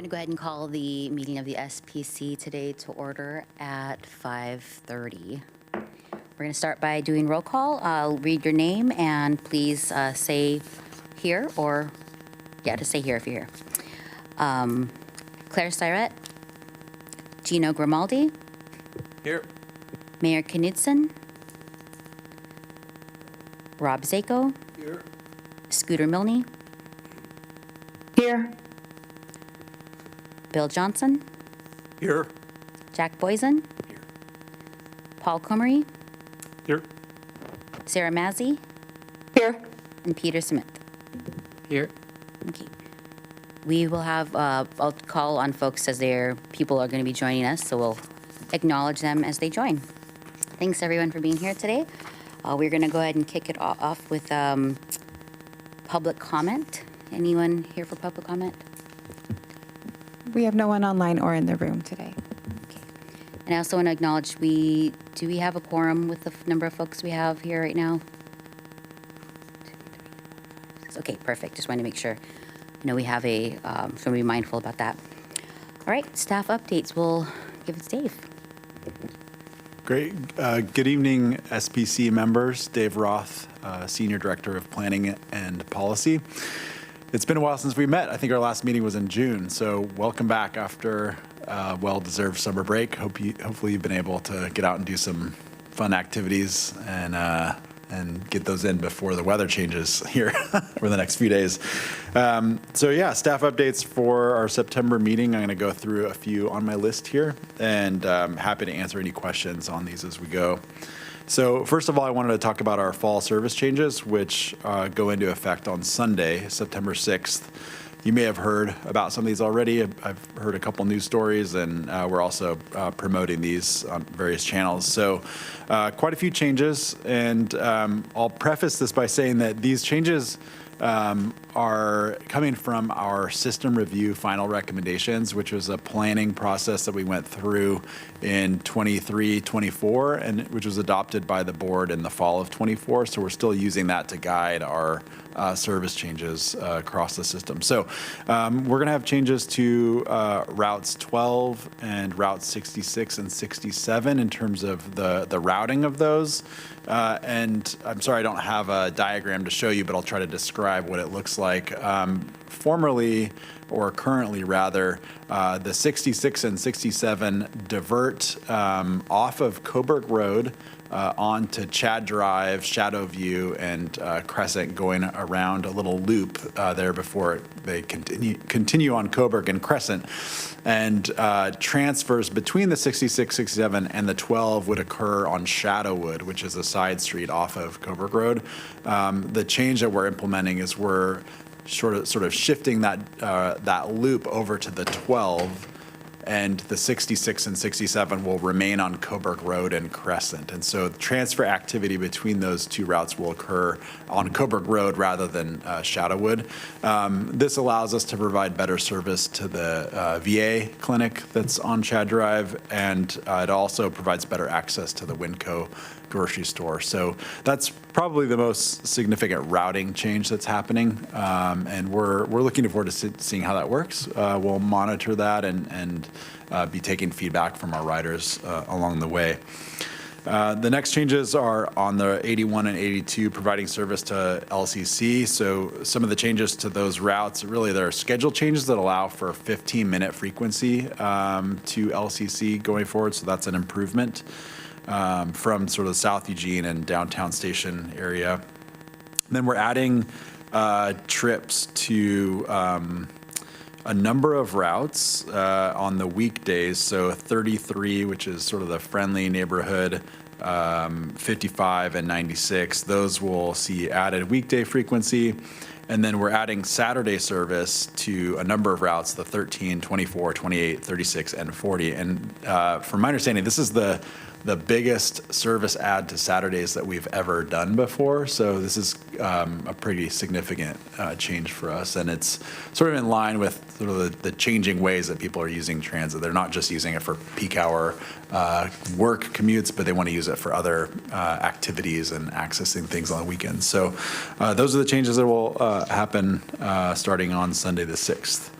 to go ahead and call the meeting of the SPC today to order at 5:30. We're going to start by doing roll call. I'll read your name and please say here or, just say here if you're here. Claire Syrett, Gino Grimaldi, Here. Mayor Knudsen, Rob Zako, Here. Scooter Milne, Here. Bill Johnson, Here. Jack Boysen, Here. Paul Comery, Here. Sarah Mazzy, Here. and Peter Smith. Here. Okay. We will have, I'll call on folks as people are going to be joining us, so we'll acknowledge them as they join. Thanks everyone for being here today. We're going to go ahead and kick it off with public comment. Anyone here for public comment? We have no one online or in the room today. Okay. And I also want to acknowledge do we have a quorum with the number of folks we have here right now? Okay, perfect. Just wanted to make sure. We have so be mindful about that. All right, staff updates. We'll give it to Dave. Great. Good evening, SPC members. Dave Roth, Senior Director of Planning and Policy. It's been a while since we met. I think our last meeting was in June, so welcome back after a well-deserved summer break. Hopefully you've been able to get out and do some fun activities and get those in before the weather changes here for the next few days. Staff updates for our September meeting. I'm going to go through a few on my list here, and happy to answer any questions on these as we go. So first of all, I wanted to talk about our fall service changes, which go into effect on Sunday, September 6th. You may have heard about some of these already. I've heard a couple news stories, and we're also promoting these on various channels. So quite a few changes, and I'll preface this by saying that these changes are coming from our system review final recommendations, which was a planning process that we went through in 23-24, and which was adopted by the board in the fall of 24. So we're still using that to guide our service changes across the system. So we're going to have changes to routes 12 and routes 66 and 67 in terms of the routing of those. And I'm sorry I don't have a diagram to show you, but I'll try to describe what it looks like. Formerly, or currently rather, the 66 and 67 divert off of Coburg Road onto Chad Drive, Shadow View, and Crescent, going around a little loop there before they continue on Coburg and Crescent. And transfers between the 66, 67, and the 12 would occur on Shadowwood, which is a side street off of Coburg Road. The change that we're implementing is we're sort of shifting that loop over to the 12, and the 66 and 67 will remain on Coburg Road and Crescent. And so transfer activity between those two routes will occur on Coburg Road rather than Shadowwood. This allows us to provide better service to the VA clinic that's on Chad Drive, and it also provides better access to the Winco grocery store. So that's probably the most significant routing change that's happening, and we're looking forward to seeing how that works. We'll monitor that and be taking feedback from our riders along the way. The next changes are on the 81 and 82, providing service to LCC. So some of the changes to those routes, really there are schedule changes that allow for 15-minute frequency to LCC going forward. So that's an improvement from sort of South Eugene and downtown station area. And then we're adding trips to a number of routes on the weekdays. So 33, which is sort of the friendly neighborhood, 55 and 96, those will see added weekday frequency. And then we're adding Saturday service to a number of routes, the 13, 24, 28, 36, and 40. And from my understanding, this is the biggest service add to Saturdays that we've ever done before. So this is a pretty significant change for us. And it's sort of in line with sort of the changing ways that people are using transit. They're not just using it for peak hour work commutes, but they want to use it for other activities and accessing things on the weekends. So those are the changes that will happen starting on Sunday the 6th.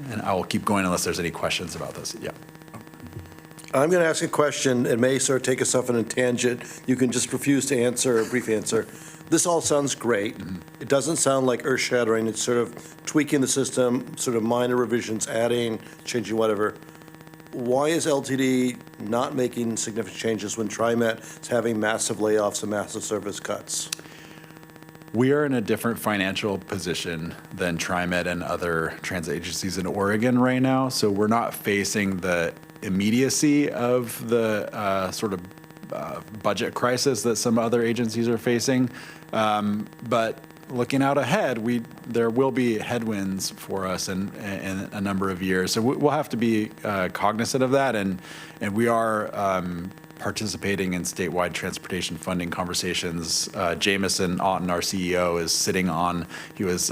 And I will keep going unless there's any questions about this. Yeah. I'm going to ask a question. It may sort of take us off on a tangent. You can just refuse to answer, a brief answer. This all sounds great. It doesn't sound like earth-shattering. It's sort of tweaking the system, sort of minor revisions, adding, changing whatever. Why is LTD not making significant changes when TriMet is having massive layoffs and massive service cuts? We are in a different financial position than TriMet and other transit agencies in Oregon right now. So we're not facing the immediacy of the sort of budget crisis that some other agencies are facing. But looking out ahead, there will be headwinds for us in a number of years. So we'll have to be cognizant of that. And we are participating in statewide transportation funding conversations. Jameson Otten, our CEO, is sitting on, he was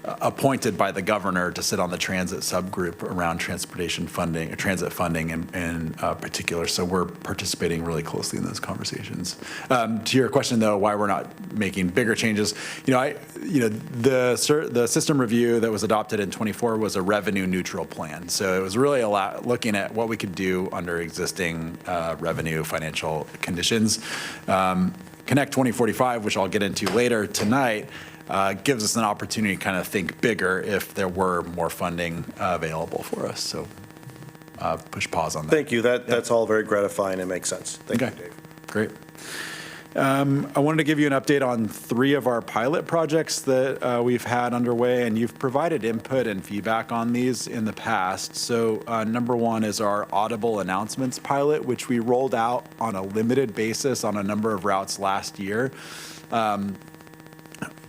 appointed by the governor to sit on the transit subgroup around transportation funding, transit funding in particular. So we're participating really closely in those conversations. To your question, though, why we're not making bigger changes, the system review that was adopted in '24 was a revenue neutral plan. So it was really looking at what we could do under existing revenue financial conditions. Connect 2045, which I'll get into later tonight, gives us an opportunity to kind of think bigger if there were more funding available for us. So push pause on that. Thank you. That's all very gratifying and makes sense. Thank you, Dave. Great. I wanted to give you an update on 3 of our pilot projects that we've had underway, and you've provided input and feedback on these in the past. So number 1 is our audible announcements pilot, which we rolled out on a limited basis on a number of routes last year.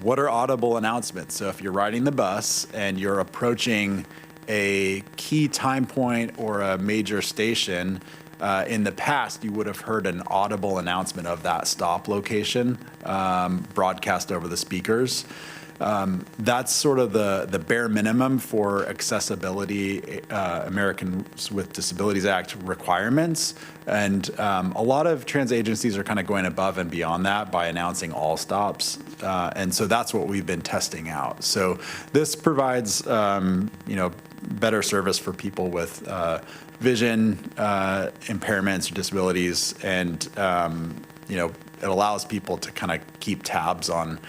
What are audible announcements? So if you're riding the bus and you're approaching a key time point or a major station, in the past, you would have heard an audible announcement of that stop location broadcast over the speakers. That's sort of the bare minimum for accessibility Americans with Disabilities Act requirements. And a lot of transit agencies are kind of going above and beyond that by announcing all stops. And so that's what we've been testing out. So this provides, better service for people with vision impairments or disabilities. And, it allows people to kind of keep tabs on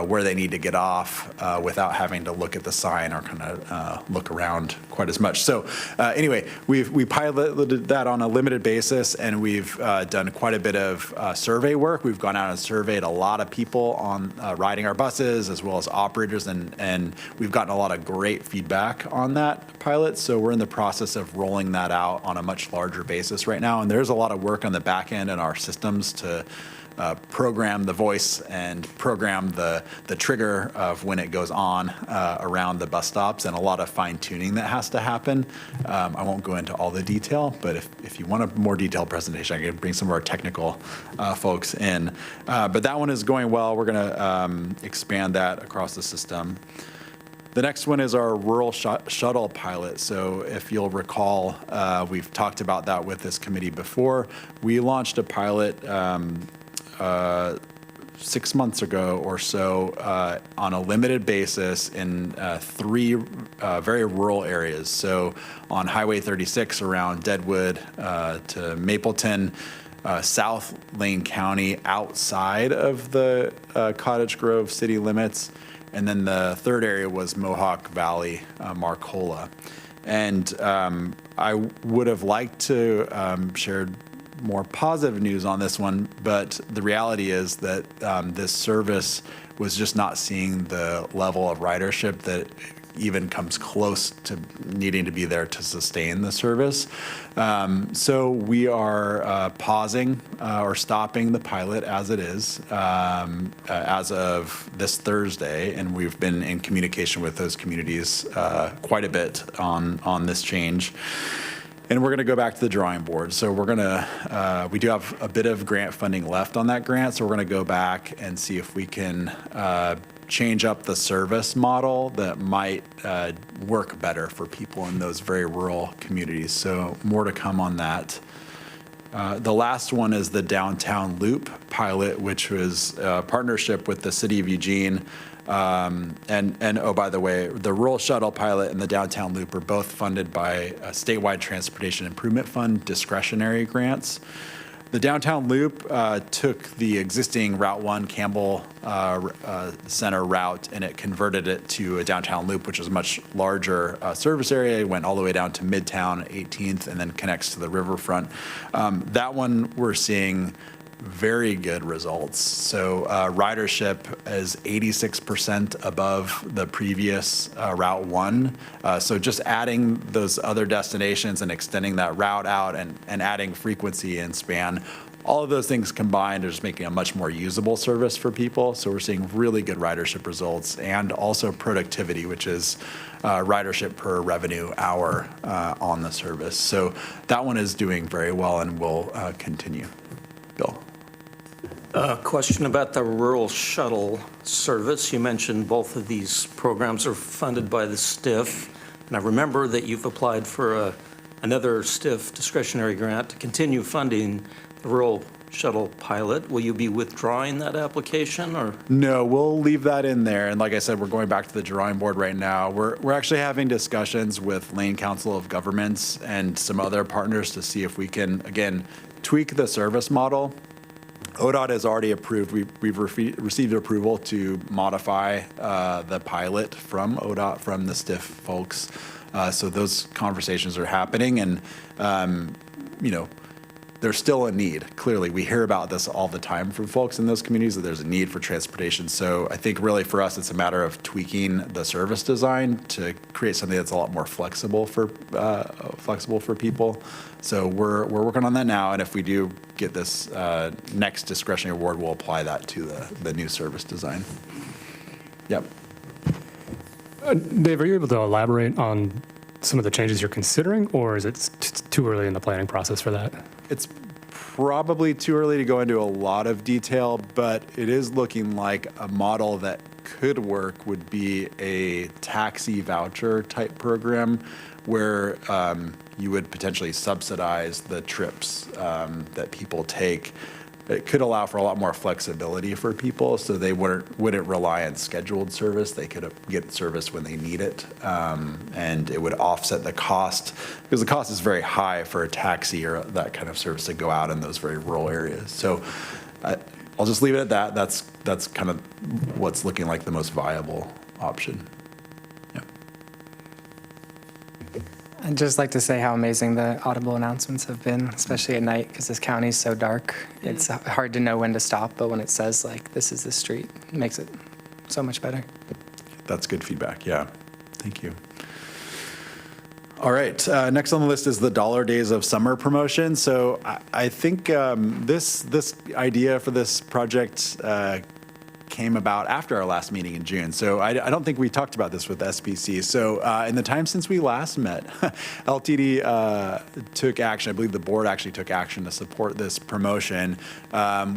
where they need to get off without having to look at the sign or kind of look around quite as much. So anyway, we piloted that on a limited basis, and we've done quite a bit of survey work. We've gone out and surveyed a lot of people on riding our buses as well as operators, and we've gotten a lot of great feedback on that pilot. So we're in the process of rolling that out on a much larger basis right now, and there's a lot of work on the back end in our systems to program the voice and program the trigger of when it goes on around the bus stops, and a lot of fine tuning that has to happen. I won't go into all the detail, but if you want a more detailed presentation, I can bring some of our technical folks in. But that one is going well. We're going to expand that across the system. The next one is our rural shuttle pilot. So if you'll recall, we've talked about that with this committee before. We launched a pilot 6 months ago or so on a limited basis in 3 very rural areas. So on Highway 36 around Deadwood to Mapleton, South Lane County outside of the Cottage Grove city limits. And then the third area was Mohawk Valley, Marcola. And I would have liked to share more positive news on this one, but the reality is that this service was just not seeing the level of ridership that even comes close to needing to be there to sustain the service. So we are pausing or stopping the pilot as it is as of this Thursday, and we've been in communication with those communities quite a bit on this change. And we're going to go back to the drawing board. So we're going to, we do have a bit of grant funding left on that grant. So we're going to go back and see if we can change up the service model that might work better for people in those very rural communities. So more to come on that. The last one is the Downtown Loop pilot, which was a partnership with the City of Eugene. And oh, by the way, the Rural Shuttle pilot and the Downtown Loop are both funded by a statewide Transportation Improvement Fund discretionary grants. The Downtown Loop took the existing Route 1 Campbell Center route, and it converted it to a Downtown Loop, which is a much larger service area. It went all the way down to Midtown, 18th, and then connects to the riverfront. That one we're seeing very good results. So ridership is 86% above the previous Route 1. So just adding those other destinations and extending that route out and adding frequency and span, all of those things combined are just making a much more usable service for people. So we're seeing really good ridership results and also productivity, which is ridership per revenue hour on the service. So that one is doing very well and will continue. Bill. Question about the rural shuttle service. You mentioned both of these programs are funded by the STIF, and I remember that you've applied for another STIF discretionary grant to continue funding the rural shuttle pilot. Will you be withdrawing that application, or? No, we'll leave that in there. And like I said, we're going back to the drawing board right now. We're actually having discussions with Lane Council of Governments and some other partners to see if we can, again, tweak the service model. ODOT has already approved, we've received approval to modify the pilot from ODOT, from the STIF folks. So those conversations are happening, and, there's still a need. Clearly, we hear about this all the time from folks in those communities, that there's a need for transportation. So I think really for us, it's a matter of tweaking the service design to create something that's a lot more flexible for people. So we're working on that now, and if we do get this next discretionary award, we'll apply that to the new service design. Yep. Dave, are you able to elaborate on some of the changes you're considering, or is it too early in the planning process for that? It's probably too early to go into a lot of detail, but it is looking like a model that could work would be a taxi voucher type program where you would potentially subsidize the trips that people take. It could allow for a lot more flexibility for people, so they wouldn't rely on scheduled service. They could get service when they need it, and it would offset the cost, because the cost is very high for a taxi or that kind of service to go out in those very rural areas. So I'll just leave it at that. That's kind of what's looking like the most viable option. Yeah. I'd just like to say how amazing the audible announcements have been, especially at night, because this county is so dark. It's hard to know when to stop, but when it says, like, this is the street, it makes it so much better. That's good feedback, yeah. Thank you. All right, next on the list is the Dollar Days of Summer promotion. So I think this idea for this project came about after our last meeting in June. So I don't think we talked about this with SPC. So in the time since we last met, LTD took action. I believe the board actually took action to support this promotion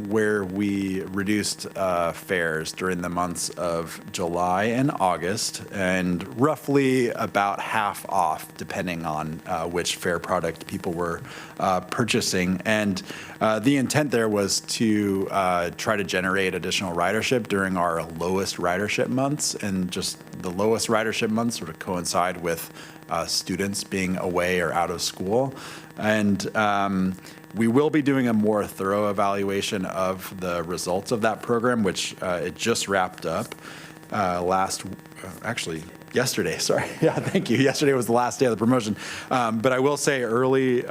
where we reduced fares during the months of July and August, and roughly about half off depending on which fare product people were purchasing. And the intent there was to try to generate additional ridership during our lowest ridership months, and just the lowest ridership months sort of coincide with students being away or out of school. And we will be doing a more thorough evaluation of the results of that program, which it just wrapped up yesterday, sorry. Yeah, thank you. Yesterday was the last day of the promotion. But I will say early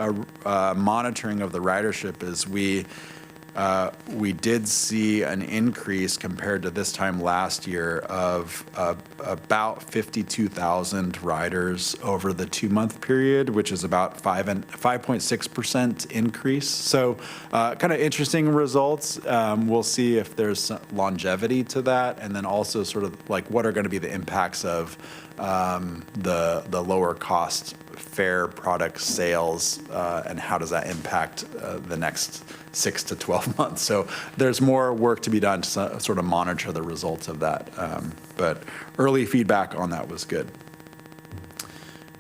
monitoring of the ridership is we did see an increase compared to this time last year of about 52,000 riders over the 2-month period, which is about 5.6% increase. So kind of interesting results. We'll see if there's longevity to that, and then also sort of like what are going to be the impacts of the lower cost fare product sales, and how does that impact the next 6 to 12 months. So there's more work to be done to sort of monitor the results of that. But early feedback on that was good.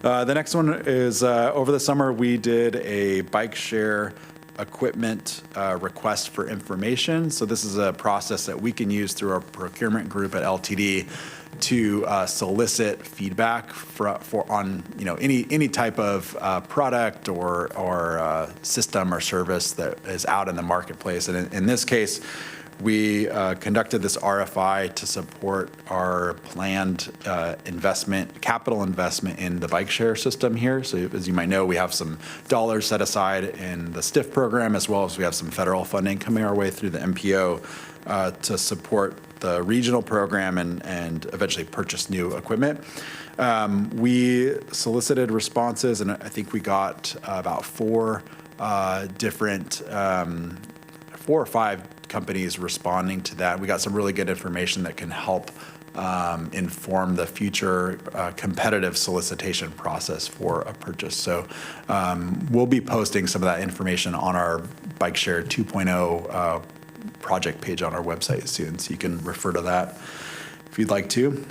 The next one is over the summer we did a bike share equipment request for information. So this is a process that we can use through our procurement group at LTD to solicit feedback on any type of product or system or service that is out in the marketplace. And in this case, we conducted this RFI to support our planned capital investment in the bike share system here. So as you might know, we have some dollars set aside in the STIF program, as well as we have some federal funding coming our way through the MPO to support the regional program and eventually purchase new equipment. We solicited responses, and I think we got about four or five companies responding to that. We got some really good information that can help inform the future competitive solicitation process for a purchase. So we'll be posting some of that information on our Bike Share 2.0 project page on our website soon, so you can refer to that if you'd like to.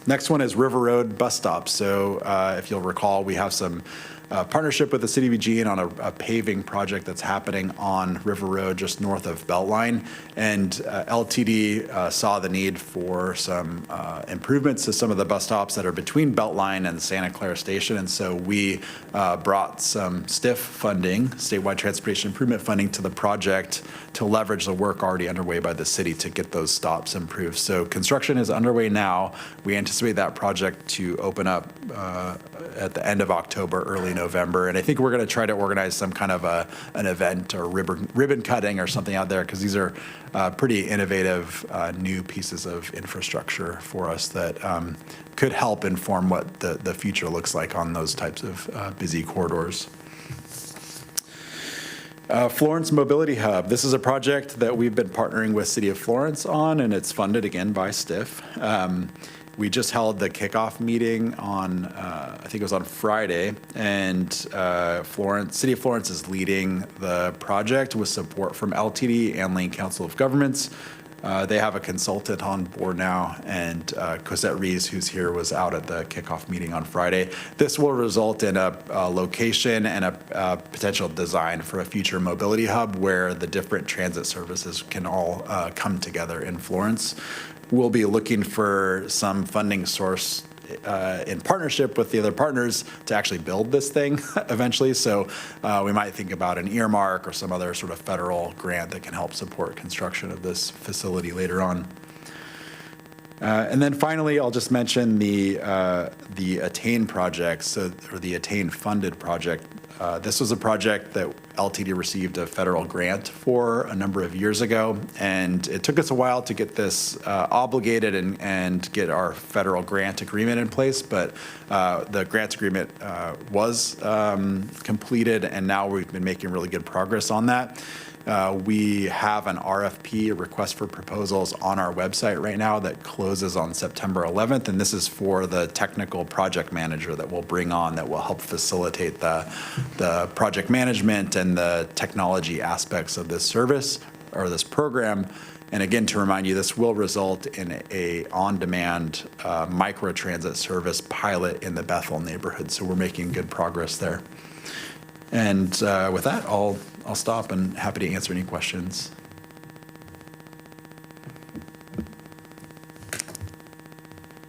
Next one is River Road bus stops. So if you'll recall, we have some partnership with the City of Eugene on a paving project that's happening on River Road just north of Beltline. And LTD saw the need for some improvements to some of the bus stops that are between Beltline and Santa Clara Station. And so we brought some STIF funding, statewide transportation improvement funding, to the project to leverage the work already underway by the city to get those stops improved. So construction is underway now. We anticipate that project to open up at the end of October, early November. And I think we're going to try to organize some kind of an event or ribbon cutting or something out there, because these are pretty innovative new pieces of infrastructure for us that could help inform what the future looks like on those types of busy corridors. Florence Mobility Hub. This is a project that we've been partnering with City of Florence on, and it's funded again by STIF. We just held the kickoff meeting on, I think it was on Friday, and City of Florence is leading the project with support from LTD and Lane Council of Governments. They have a consultant on board now, and Cosette Rees, who's here, was out at the kickoff meeting on Friday. This will result in a location and a potential design for a future mobility hub where the different transit services can all come together in Florence. We'll be looking for some funding source in partnership with the other partners to actually build this thing eventually. So we might think about an earmark or some other sort of federal grant that can help support construction of this facility later on. And then finally, I'll just mention the Attain project, or the Attain funded project. This was a project that LTD received a federal grant for a number of years ago, and it took us a while to get this obligated and get our federal grant agreement in place, but the grant agreement was completed, and now we've been making really good progress on that. We have an RFP, a request for proposals, on our website right now that closes on September 11th, and this is for the technical project manager that we'll bring on that will help facilitate the project management and the technology aspects of this service or this program. And again, to remind you, this will result in a on-demand microtransit service pilot in the Bethel neighborhood, so we're making good progress there. And with that, I'll stop and happy to answer any questions.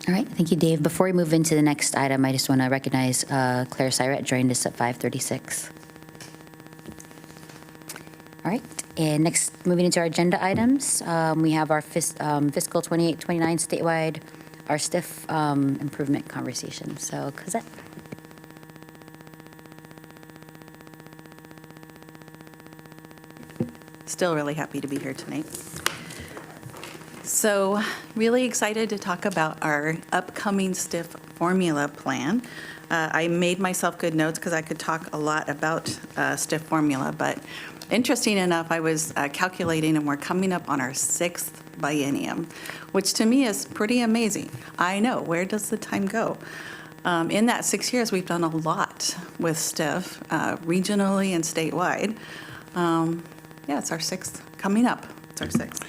All right, thank you, Dave. Before we move into the next item, I just want to recognize Claire Syret joined us at 5:36. All right, and next, moving into our agenda items, we have our fiscal 28-29 statewide, our STIF improvement conversation. So, Cosette. Still really happy to be here tonight. So really excited to talk about our upcoming STIF formula plan. I made myself good notes because I could talk a lot about STIF formula, but interesting enough, I was calculating and we're coming up on our 6th biennium, which to me is pretty amazing. I know, where does the time go? In that 6 years, we've done a lot with STIF, regionally and statewide. Yeah, it's our 6th coming up. It's our 6th.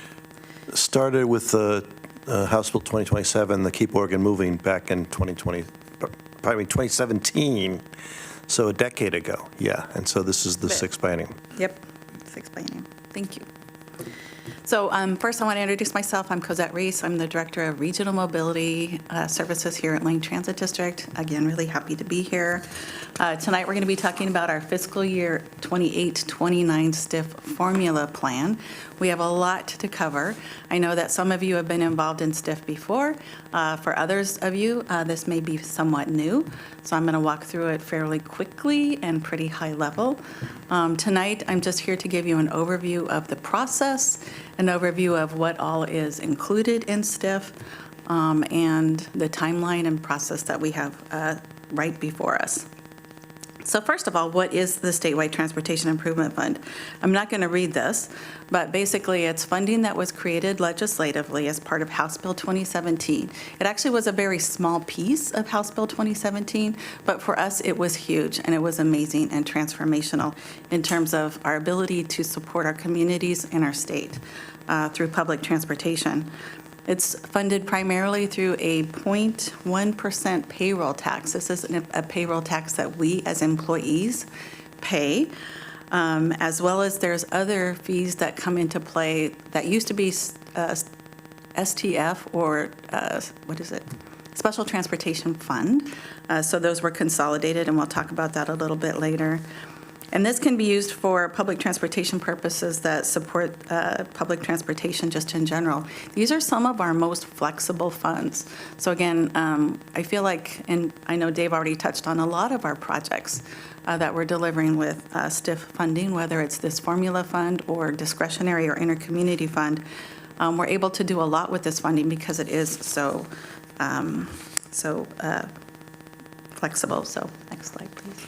Started with the House Bill 2027, the Keep Oregon Moving, back in 2017. So a decade ago, yeah. And so this is the But- sixth biennium. Yep, 6 biennium. Thank you. So first, I want to introduce myself. I'm Cosette Reese. I'm the Director of Regional Mobility Services here at Lane Transit District. Again, really happy to be here. Tonight, we're going to be talking about our fiscal year 28-29 STIF formula plan. We have a lot to cover. I know that some of you have been involved in STIF before. For others of you, this may be somewhat new. So I'm going to walk through it fairly quickly and pretty high level. Tonight, I'm just here to give you an overview of the process, an overview of what all is included in STIF, and the timeline and process that we have right before us. So first of all, what is the Statewide Transportation Improvement Fund? I'm not going to read this, but basically it's funding that was created legislatively as part of House Bill 2017. It actually was a very small piece of House Bill 2017, but for us it was huge and it was amazing and transformational in terms of our ability to support our communities and our state through public transportation. It's funded primarily through a 0.1% payroll tax. This is a payroll tax that we as employees pay, as well as there's other fees that come into play that used to be STF or what is it? Special Transportation Fund. So those were consolidated, and we'll talk about that a little bit later. And this can be used for public transportation purposes that support public transportation just in general. These are some of our most flexible funds. So again, I feel like, and I know Dave already touched on a lot of our projects that we're delivering with STIF funding, whether it's this formula fund or discretionary or intercommunity fund. We're able to do a lot with this funding because it is so flexible. So next slide, please.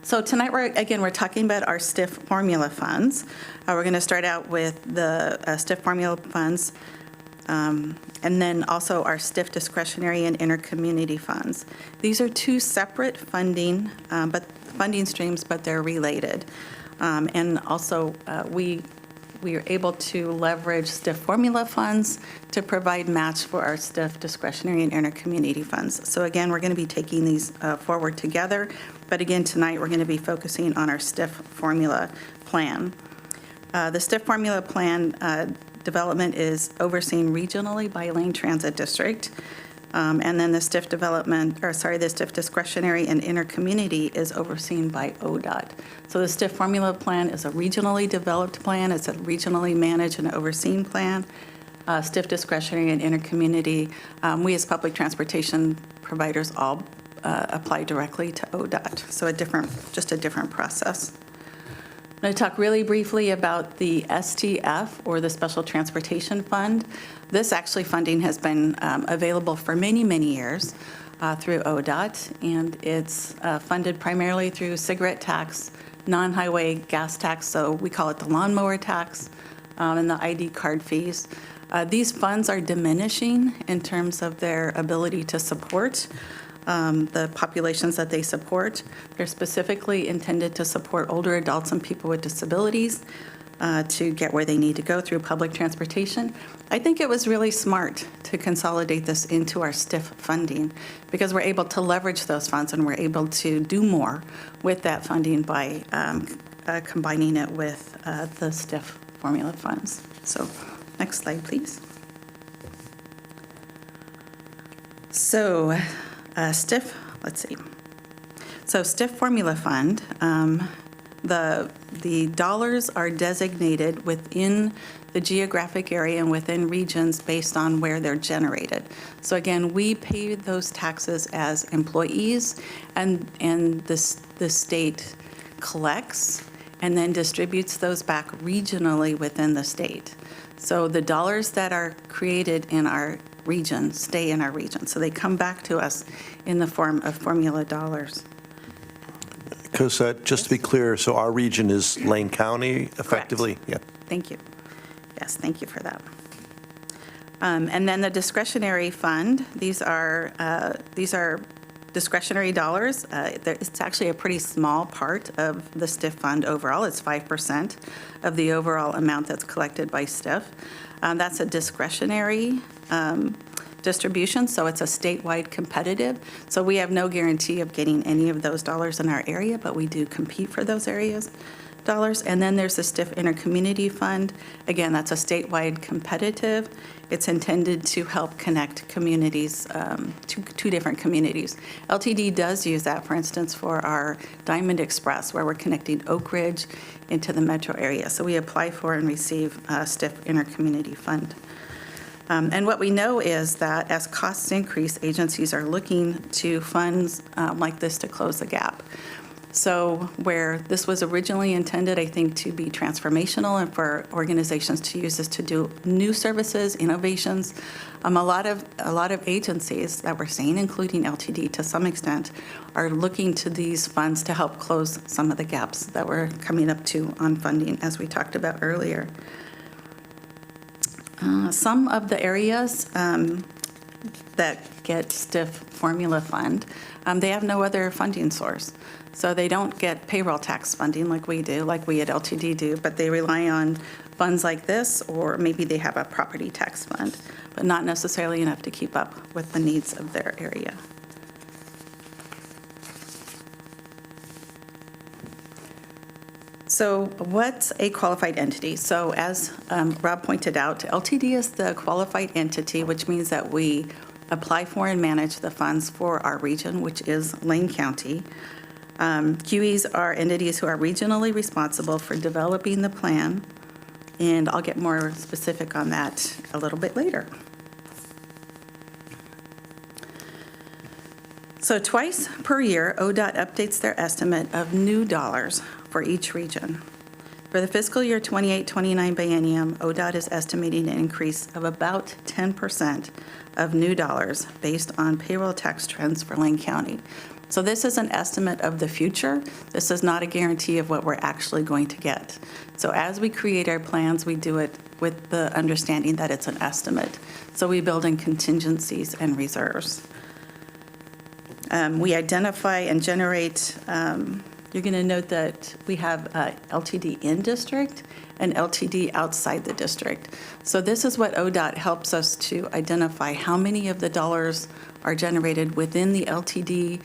So tonight, we're talking about our STIF formula funds. We're going to start out with the STIF formula funds, and then also our STIF discretionary and intercommunity funds. These are two separate funding streams, but they're related. And also, we are able to leverage STIF formula funds to provide match for our STIF discretionary and intercommunity funds. So again, we're going to be taking these forward together. But again, tonight we're going to be focusing on our STIF formula plan. The STIF formula plan development is overseen regionally by Lane Transit District. And then the STIF the STIF discretionary and intercommunity is overseen by ODOT. So the STIF formula plan is a regionally developed plan. It's a regionally managed and overseen plan. STIF discretionary and intercommunity, we as public transportation providers all apply directly to ODOT. So just a different process. I'm going to talk really briefly about the STF, or the Special Transportation Fund. This actually funding has been available for many, many years through ODOT, and it's funded primarily through cigarette tax, non-highway gas tax, so we call it the lawnmower tax, and the ID card fees. These funds are diminishing in terms of their ability to support the populations that they support. They're specifically intended to support older adults and people with disabilities to get where they need to go through public transportation. I think it was really smart to consolidate this into our STIF funding because we're able to leverage those funds and we're able to do more with that funding by combining it with the STIF formula funds. So next slide, please. So STIF, let's see. So STIF formula fund, the dollars are designated within the geographic area and within regions based on where they're generated. So again, we pay those taxes as employees, and the state collects and then distributes those back regionally within the state. So the dollars that are created in our region stay in our region. So they come back to us in the form of formula dollars. Cosette, just to be clear, so our region is Lane County effectively? Correct. Yeah. Thank you. Yes, thank you for that. And then the discretionary fund, these are discretionary dollars. It's actually a pretty small part of the STIF fund overall. It's 5% of the overall amount that's collected by STIF. That's a discretionary distribution, so it's a statewide competitive. So we have no guarantee of getting any of those dollars in our area, but we do compete for those areas dollars. And then there's the STIF Intercommunity Fund. Again, that's a statewide competitive. It's intended to help connect communities, two different communities. LTD does use that, for instance, for our Diamond Express, where we're connecting Oak Ridge into the metro area. So we apply for and receive STIF Intercommunity Fund. And what we know is that as costs increase, agencies are looking to funds like this to close the gap. So where this was originally intended, I think, to be transformational and for organizations to use this to do new services, innovations, a lot of agencies that we're seeing, including LTD to some extent, are looking to these funds to help close some of the gaps that we're coming up to on funding, as we talked about earlier. Some of the areas that get STIF formula fund, they have no other funding source. So they don't get payroll tax funding like we do, like we at LTD do, but they rely on funds like this, or maybe they have a property tax fund, but not necessarily enough to keep up with the needs of their area. So what's a qualified entity? So as Rob pointed out, LTD is the qualified entity, which means that we apply for and manage the funds for our region, which is Lane County. QEs are entities who are regionally responsible for developing the plan, and I'll get more specific on that a little bit later. So twice per year, ODOT updates their estimate of new dollars for each region. For the fiscal year 28-29 biennium, ODOT is estimating an increase of about 10% of new dollars based on payroll tax trends for Lane County. So this is an estimate of the future. This is not a guarantee of what we're actually going to get. So as we create our plans, we do it with the understanding that it's an estimate. So we build in contingencies and reserves. We identify and generate, you're going to note that we have LTD in district and LTD outside the district. So this is what ODOT helps us to identify how many of the dollars are generated within the LTD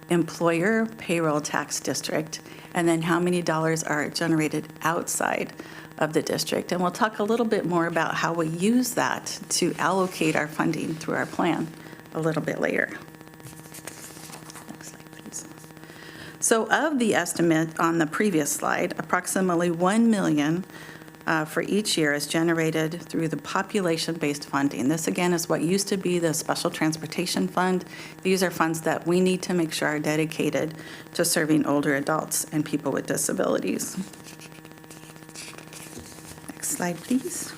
employer payroll tax district, and then how many dollars are generated outside of the district. And we'll talk a little bit more about how we use that to allocate our funding through our plan a little bit later. Next slide, please. So of the estimate on the previous slide, approximately $1 million for each year is generated through the population-based funding. This, again, is what used to be the Special Transportation Fund. These are funds that we need to make sure are dedicated to serving older adults and people with disabilities. Next slide, please.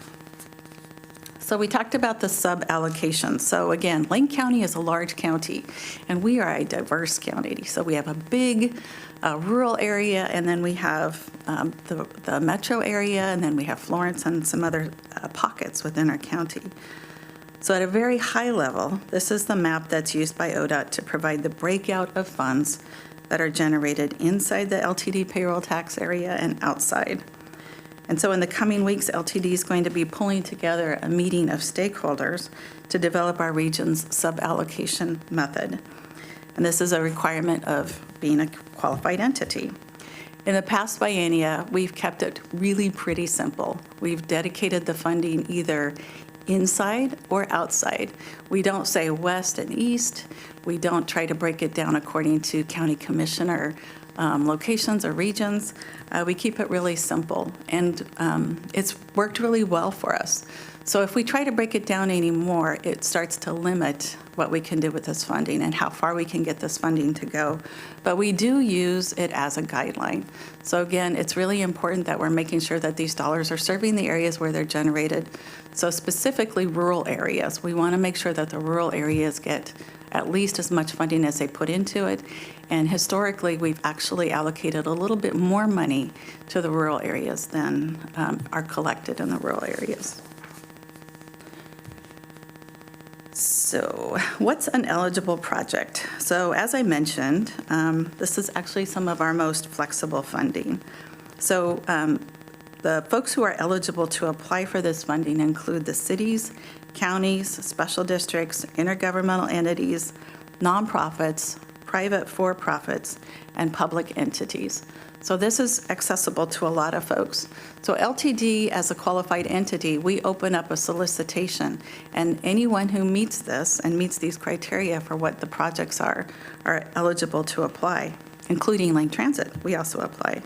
So we talked about the sub-allocation. So again, Lane County is a large county, and we are a diverse county. So we have a big rural area, and then we have the metro area, and then we have Florence and some other pockets within our county. So at a very high level, this is the map that's used by ODOT to provide the breakout of funds that are generated inside the LTD payroll tax area and outside. And so in the coming weeks, LTD is going to be pulling together a meeting of stakeholders to develop our region's sub-allocation method. And this is a requirement of being a qualified entity. In the past biennia, we've kept it really pretty simple. We've dedicated the funding either inside or outside. We don't say west and east. We don't try to break it down according to county commissioner locations or regions. We keep it really simple, and it's worked really well for us. So if we try to break it down anymore, it starts to limit what we can do with this funding and how far we can get this funding to go. But we do use it as a guideline. So again, it's really important that we're making sure that these dollars are serving the areas where they're generated. So specifically rural areas, we want to make sure that the rural areas get at least as much funding as they put into it. And historically, we've actually allocated a little bit more money to the rural areas than are collected in the rural areas. So what's an eligible project? So as I mentioned, this is actually some of our most flexible funding. So the folks who are eligible to apply for this funding include the cities counties, special districts, intergovernmental entities, nonprofits, private for-profits, and public entities. So this is accessible to a lot of folks. So LTD, as a qualified entity, we open up a solicitation, and anyone who meets this and meets these criteria for what the projects are eligible to apply, including Lane Transit. We also apply.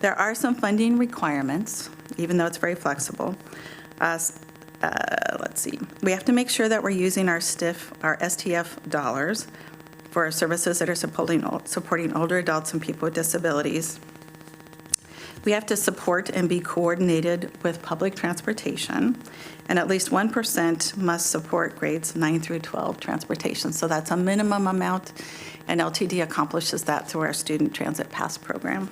There are some funding requirements, even though it's very flexible. Let's see. We have to make sure that we're using our STF dollars for services that are supporting older adults and people with disabilities. We have to support and be coordinated with public transportation, and at least 1% must support grades 9 through 12 transportation. So that's a minimum amount, and LTD accomplishes that through our Student Transit Pass program.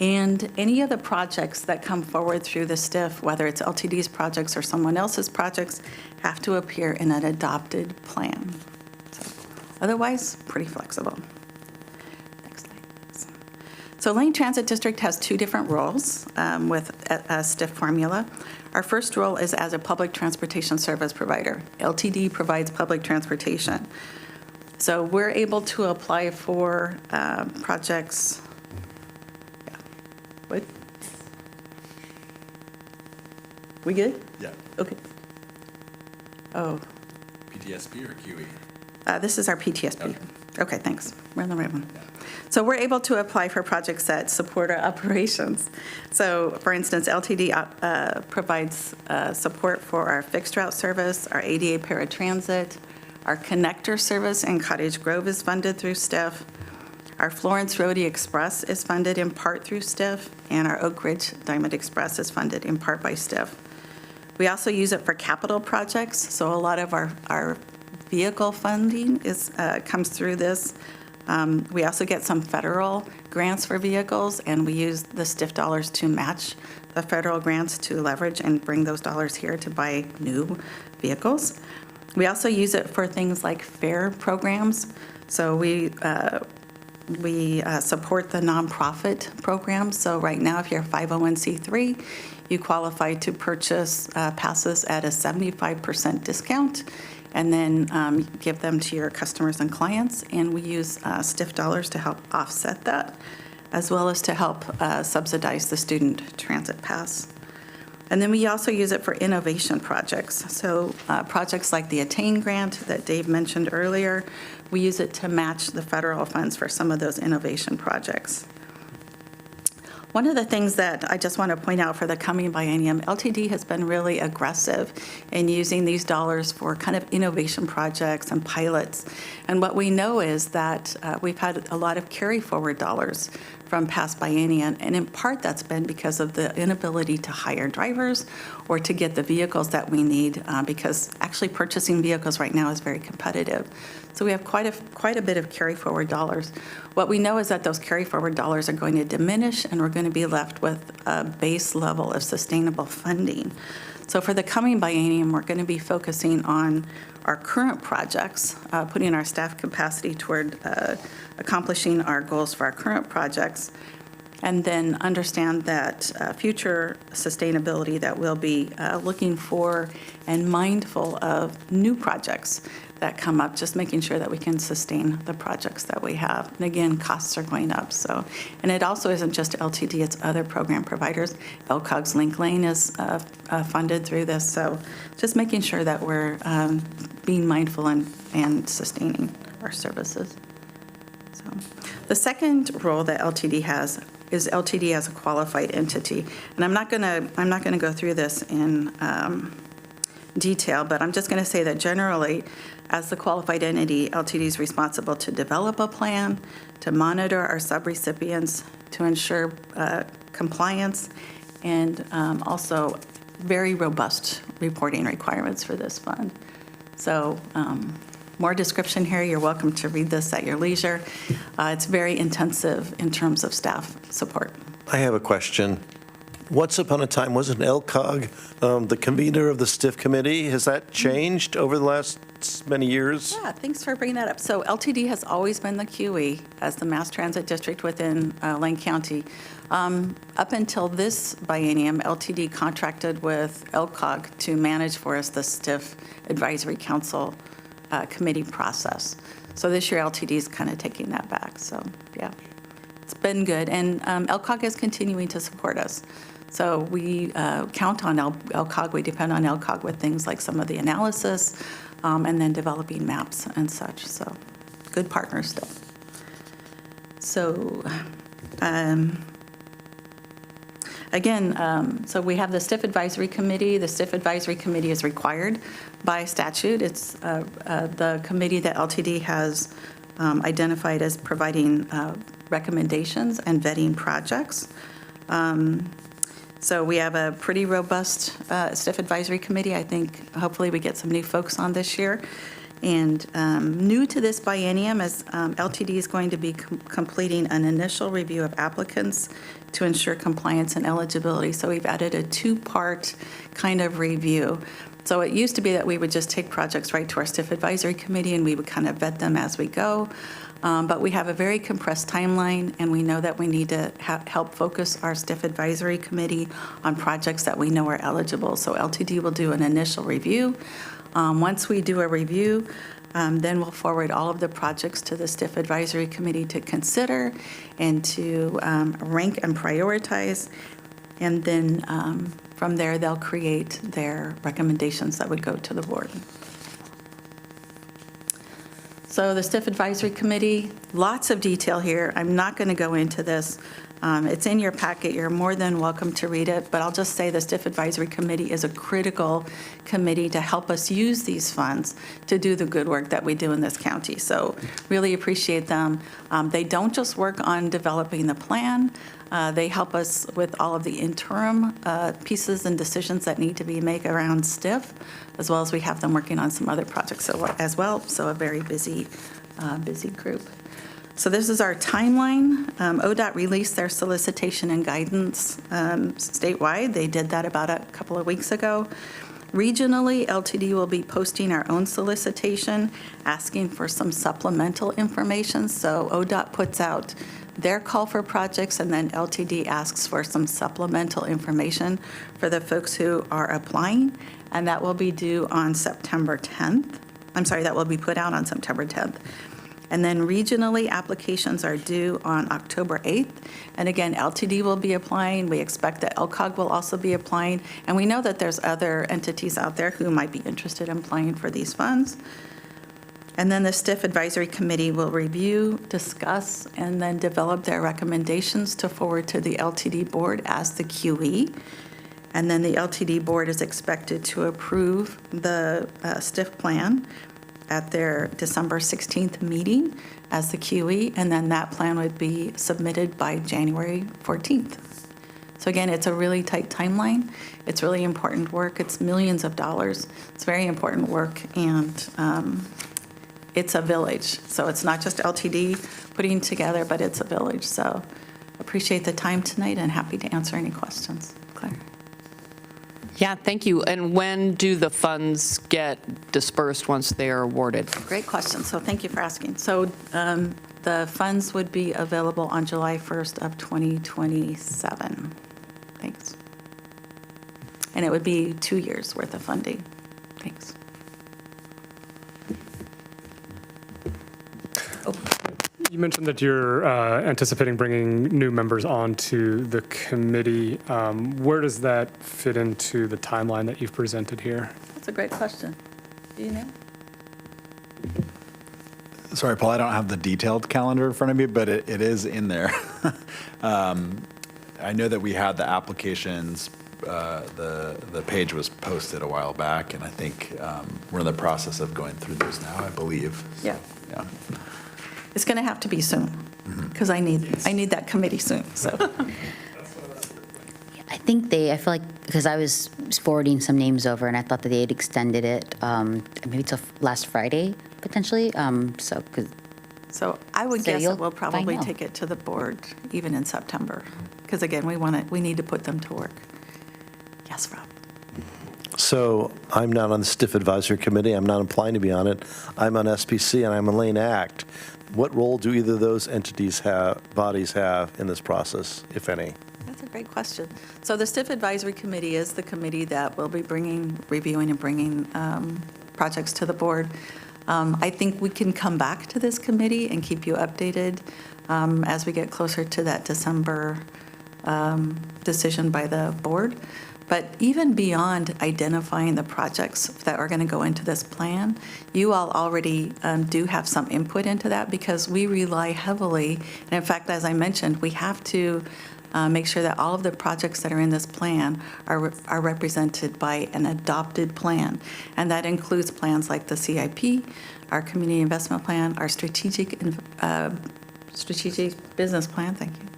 And any of the projects that come forward through the STIF, whether it's LTD's projects or someone else's projects, have to appear in an adopted plan. So, otherwise, pretty flexible. Next slide, please. So Lane Transit District has two different roles with a STIF formula. Our first role is as a public transportation service provider. LTD provides public transportation. So we're able to apply for projects. What? We good? Yeah. Okay. Oh, PTSP or QE? this is our PTSP. Okay, thanks. We're in the right one. So we're able to apply for projects that support our operations. So, for instance, LTD provides support for our fixed route service, our ADA paratransit, our connector service in Cottage Grove is funded through STIF. Our Florence Roadie Express is funded in part through STIF, and our Oak Ridge Diamond Express is funded in part by STIF. We also use it for capital projects, so a lot of our vehicle funding comes through this. We also get some federal grants for vehicles, and we use the STIF dollars to match the federal grants to leverage and bring those dollars here to buy new vehicles. We also use it for things like fare programs. So we support the nonprofit program. So right now, if you're a 501c3, you qualify to purchase passes at a 75% discount, and then give them to your customers and clients. And we use STIF dollars to help offset that, as well as to help subsidize the student transit pass. And then we also use it for innovation projects. So projects like the Attain grant that Dave mentioned earlier, we use it to match the federal funds for some of those innovation projects. One of the things that I just want to point out for the coming biennium, LTD has been really aggressive in using these dollars for kind of innovation projects and pilots. And what we know is that we've had a lot of carry forward dollars from past biennium, and in part that's been because of the inability to hire drivers or to get the vehicles that we need, because actually purchasing vehicles right now is very competitive. So we have quite a bit of carry forward dollars. What we know is that those carry forward dollars are going to diminish, and we're going to be left with a base level of sustainable funding. So for the coming biennium, we're going to be focusing on our current projects, putting our staff capacity toward accomplishing our goals for our current projects, and then understand that future sustainability that we'll be looking for and mindful of new projects that come up, just making sure that we can sustain the projects that we have. And again, costs are going up. So, and it also isn't just LTD, it's other program providers. LCOG's Link Lane is funded through this. So just making sure that we're being mindful and sustaining our services. So the second role that LTD has is LTD as a qualified entity. And I'm not gonna go through this in detail, but I'm just going to say that generally, as the qualified entity, LTD is responsible to develop a plan, to monitor our subrecipients, to ensure compliance, and also very robust reporting requirements for this fund. So more description here. You're welcome to read this at your leisure. It's very intensive in terms of staff support. I have a question. Once upon a time, wasn't LCOG the convener of the STIF committee? Has that changed over the last many years? Yeah, thanks for bringing that up. So LTD has always been the QE as the mass transit district within Lane County. Up until this biennium, LTD contracted with LCOG to manage for us the STIF Advisory Council committee process. So this year, LTD is kind of taking that back. So, yeah, it's been good. And LCOG is continuing to support us. So we count on LCOG, we depend on LCOG with things like some of the analysis and then developing maps and such. So good partners still. So again, so we have the STIF Advisory Committee. The STIF Advisory Committee is required by statute. It's the committee that LTD has identified as providing recommendations and vetting projects. So we have a pretty robust STIF Advisory Committee. I think hopefully we get some new folks on this year. And new to this biennium is LTD is going to be completing an initial review of applicants to ensure compliance and eligibility. So we've added a two-part kind of review. So it used to be that we would just take projects right to our STIF Advisory Committee and we would kind of vet them as we go. But we have a very compressed timeline, and we know that we need to help focus our STIF Advisory Committee on projects that we know are eligible. So LTD will do an initial review. Once we do a review, then we'll forward all of the projects to the STIF Advisory Committee to consider and to rank and prioritize. And then from there, they'll create their recommendations that would go to the board. So the STIF Advisory Committee, lots of detail here. I'm not going to go into this. It's in your packet. You're more than welcome to read it. But I'll just say the STIF Advisory Committee is a critical committee to help us use these funds to do the good work that we do in this county. So really appreciate them. They don't just work on developing the plan. They help us with all of the interim pieces and decisions that need to be made around STIF, as well as we have them working on some other projects as well. So a very busy group. So this is our timeline. ODOT released their solicitation and guidance statewide. They did that about a couple of weeks ago. Regionally, LTD will be posting our own solicitation, asking for some supplemental information. So ODOT puts out their call for projects, and then LTD asks for some supplemental information for the folks who are applying, and that will be due on September 10th. I'm sorry, that will be put out on September 10th. And then regionally, applications are due on October 8th. And again, LTD will be applying. We expect that LCOG will also be applying. And we know that there's other entities out there who might be interested in applying for these funds. And then the STIF Advisory Committee will review, discuss, and then develop their recommendations to forward to the LTD board as the QE. And then the LTD board is expected to approve the STIF plan at their December 16th meeting as the QE, and then that plan would be submitted by January 14th. So again, it's a really tight timeline. It's really important work. It's millions of dollars. It's very important work, and it's a village. So it's not just LTD putting together, but it's a village. So appreciate the time tonight and happy to answer any questions. Claire? Yeah, thank you. And when do the funds get dispersed once they are awarded? Great question. So thank you for asking. So the funds would be available on July 1st of 2027. Thanks. And it would be 2 years worth of funding. Thanks. You mentioned that you're anticipating bringing new members onto the committee. Where does that fit into the timeline that you've presented here? That's a great question. Do you know? Sorry, Paul, I don't have the detailed calendar in front of me, but it is in there. I know that we had the applications, the page was posted a while back, and I think we're in the process of going through those now, I believe. Yeah. Yeah. It's going to have to be soon because I need that committee soon. So I think I feel like, because I was forwarding some names over and I thought that they had extended it maybe till last Friday, potentially. So I would So guess you'll that we'll probably find out. take it to the board even in September because again, we need to put them to work. Yes, Rob. So I'm not on the STIF Advisory Committee. I'm not applying to be on it. I'm on SPC and I'm on Lane Act. What role do either of those bodies have in this process, if any? That's a great question. So the STIF Advisory Committee is the committee that will be reviewing and bringing projects to the board. I think we can come back to this committee and keep you updated as we get closer to that December decision by the board. But even beyond identifying the projects that are going to go into this plan, you all already do have some input into that because we rely heavily, and in fact, as I mentioned, we have to make sure that all of the projects that are in this plan are represented by an adopted plan. And that includes plans like the CIP, our community investment plan, our strategic business plan, thank you.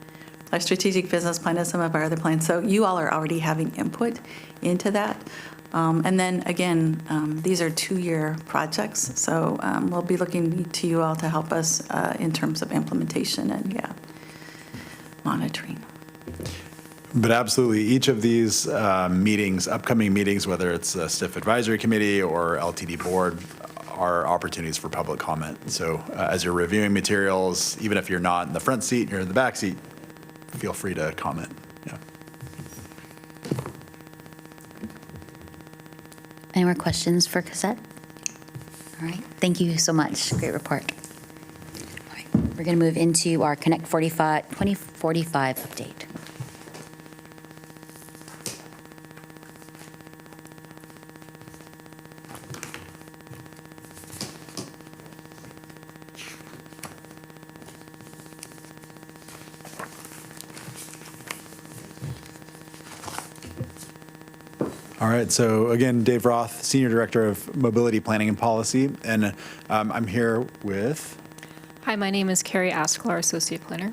Our strategic business plan and some of our other plans. So you all are already having input into that. And then again, these are 2-year projects. So we'll be looking to you all to help us in terms of implementation and monitoring. But absolutely, each of these meetings, upcoming meetings, whether it's a STIF Advisory Committee or LTD Board, are opportunities for public comment. So as you're reviewing materials, even if you're not in the front seat, you're in the back seat, feel free to comment. Yeah. Any more questions for Cosette? All right, thank you so much. Great report. All right, we're going to move into our Connect 2045 update. All right, so again, Dave Roth, Senior Director of Mobility Planning and Policy, and I'm here with... Hi, my name is Carrie Asklar, Associate Planner.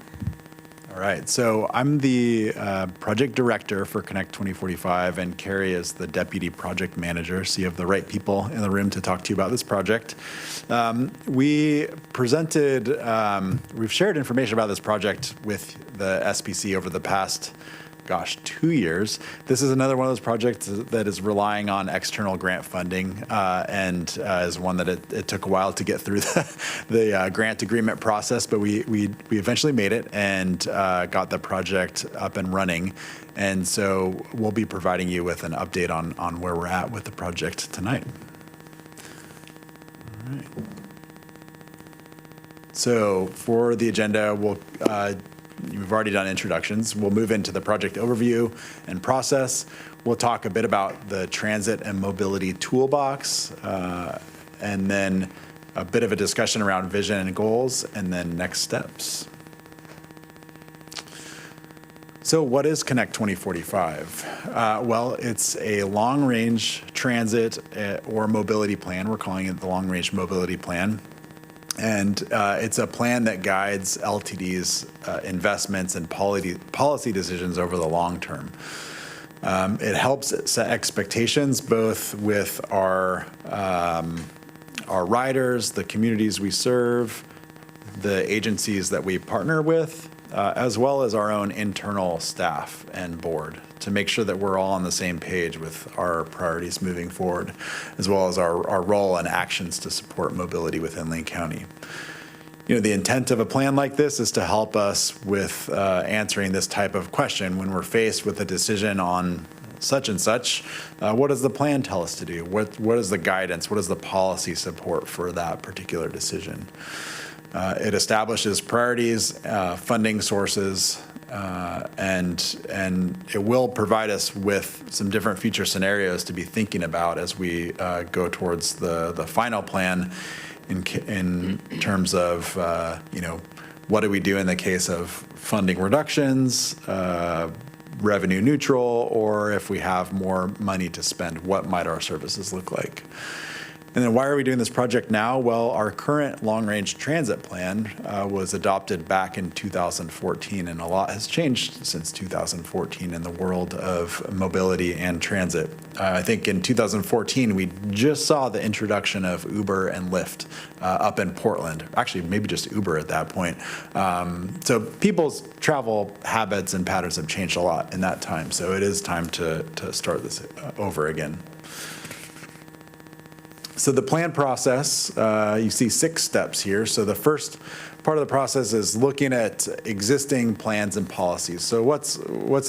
All right, so I'm the Project Director for Connect 2045, and Carrie is the Deputy Project Manager, so you have the right people in the room to talk to you about this project. We presented, we've shared information about this project with the SPC over the past 2 years. This is another one of those projects that is relying on external grant funding and is one that it took a while to get through the grant agreement process, but we eventually made it and got the project up and running. And so we'll be providing you with an update on where we're at with the project tonight. All right. So for the agenda, you've already done introductions. We'll move into the project overview and process. We'll talk a bit about the transit and mobility toolbox, and then a bit of a discussion around vision and goals, and then next steps. So what is Connect 2045? Well, it's a long-range transit or mobility plan. We're calling it the Long-Range Mobility Plan. And it's a plan that guides LTD's investments and policy decisions over the long term. It helps set expectations both with our riders, the communities we serve, the agencies that we partner with, as well as our own internal staff and board, to make sure that we're all on the same page with our priorities moving forward, as well as our role and actions to support mobility within Lane County. You know, the intent of a plan like this is to help us with answering this type of question when we're faced with a decision on such and such. What does the plan tell us to do? What is the guidance? What is the policy support for that particular decision? It establishes priorities, funding sources, and it will provide us with some different future scenarios to be thinking about as we go towards the final plan in terms of, what do we do in the case of funding reductions, revenue neutral, or if we have more money to spend, what might our services look like? And then why are we doing this project now? Well, our current long-range transit plan was adopted back in 2014, and a lot has changed since 2014 in the world of mobility and transit. I think in 2014, we just saw the introduction of Uber and Lyft up in Portland. Actually, maybe just Uber at that point. So people's travel habits and patterns have changed a lot in that time. So it is time to start this over again. So the plan process, you see 6 steps here. So the first part of the process is looking at existing plans and policies. So what's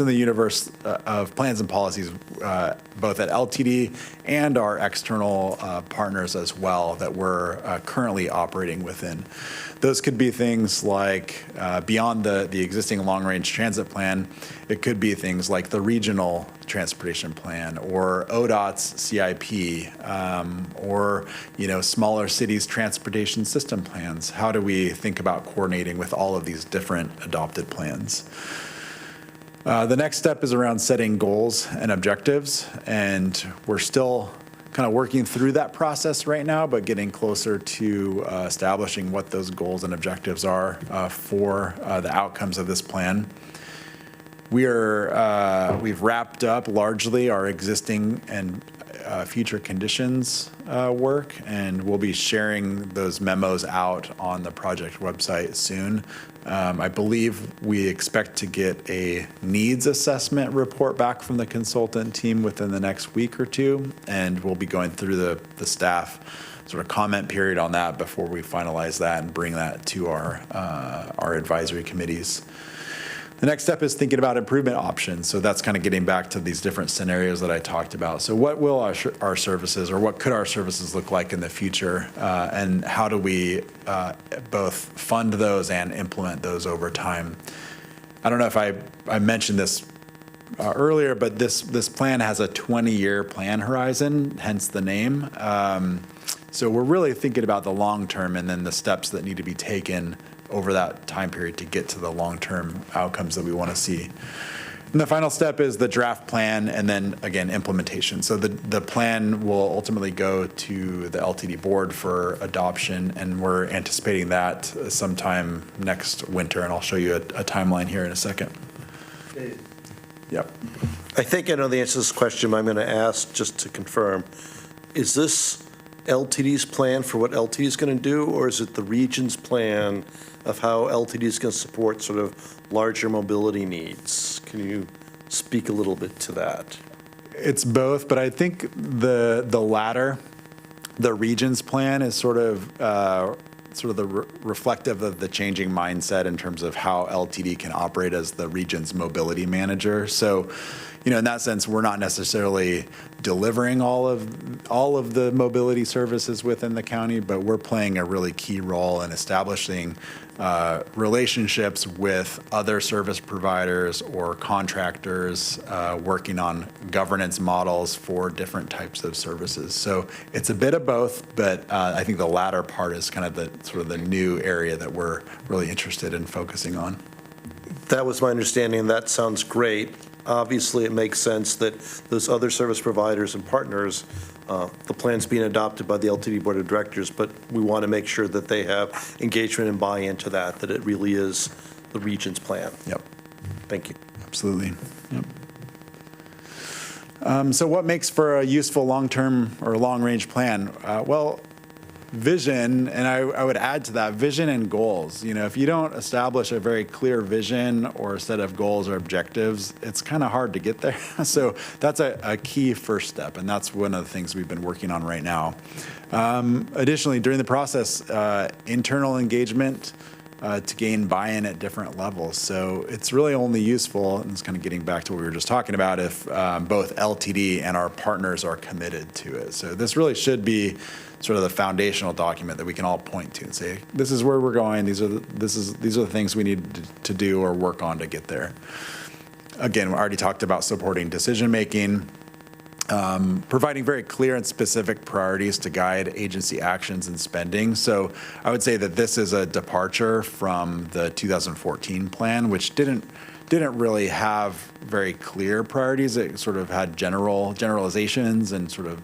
in the universe of plans and policies, both at LTD and our external partners as well that we're currently operating within. Those could be things like beyond the existing long-range transit plan. It could be things like the regional transportation plan or ODOT's CIP, or smaller cities' transportation system plans. How do we think about coordinating with all of these different adopted plans? The next step is around setting goals and objectives, and we're still kind of working through that process right now, but getting closer to establishing what those goals and objectives are for the outcomes of this plan. We've wrapped up largely our existing and future conditions work, and we'll be sharing those memos out on the project website soon. I believe we expect to get a needs assessment report back from the consultant team within the next week or two, and we'll be going through the staff sort of comment period on that before we finalize that and bring that to our advisory committees. The next step is thinking about improvement options. So that's kind of getting back to these different scenarios that I talked about. So what will our services, or what could our services look like in the future? And how do we both fund those and implement those over time? I don't know if I mentioned this earlier, but this plan has a 20-year plan horizon, hence the name. So we're really thinking about the long term and then the steps that need to be taken over that time period to get to the long-term outcomes that we want to see. And the final step is the draft plan and then, again, implementation. So the plan will ultimately go to the LTD board for adoption, and we're anticipating that sometime next winter, and I'll show you a timeline here in a second. Yep. I think I know the answer to this question, but I'm going to ask just to confirm. Is this LTD's plan for what LTD is going to do, or is it the region's plan of how LTD is going to support sort of larger mobility needs? Can you speak a little bit to that? It's both, but I think the latter, the region's plan, is sort of the reflective of the changing mindset in terms of how LTD can operate as the region's mobility manager. So, in that sense, we're not necessarily delivering all of the mobility services within the county, but we're playing a really key role in establishing relationships with other service providers or contractors, working on governance models for different types of services. So it's a bit of both, but I think the latter part is kind of the new area that we're really interested in focusing on. That was my understanding. That sounds great. Obviously, it makes sense that those other service providers and partners, the plan's being adopted by the LTD Board of Directors, but we want to make sure that they have engagement and buy-in to that it really is the region's plan. Yep. Thank you. Absolutely. Yep. So what makes for a useful long-term or long-range plan? Well, vision, and I would add to that, vision and goals. If you don't establish a very clear vision or a set of goals or objectives, it's kind of hard to get there. So that's a key first step, and that's one of the things we've been working on right now. Additionally, during the process, internal engagement to gain buy-in at different levels. So it's really only useful, and it's kind of getting back to what we were just talking about, if both LTD and our partners are committed to it. So this really should be sort of the foundational document that we can all point to and say, this is where we're going. These are the things we need to do or work on to get there. Again, we already talked about supporting decision-making, providing very clear and specific priorities to guide agency actions and spending. So I would say that this is a departure from the 2014 plan, which didn't really have very clear priorities. It sort of had generalizations and sort of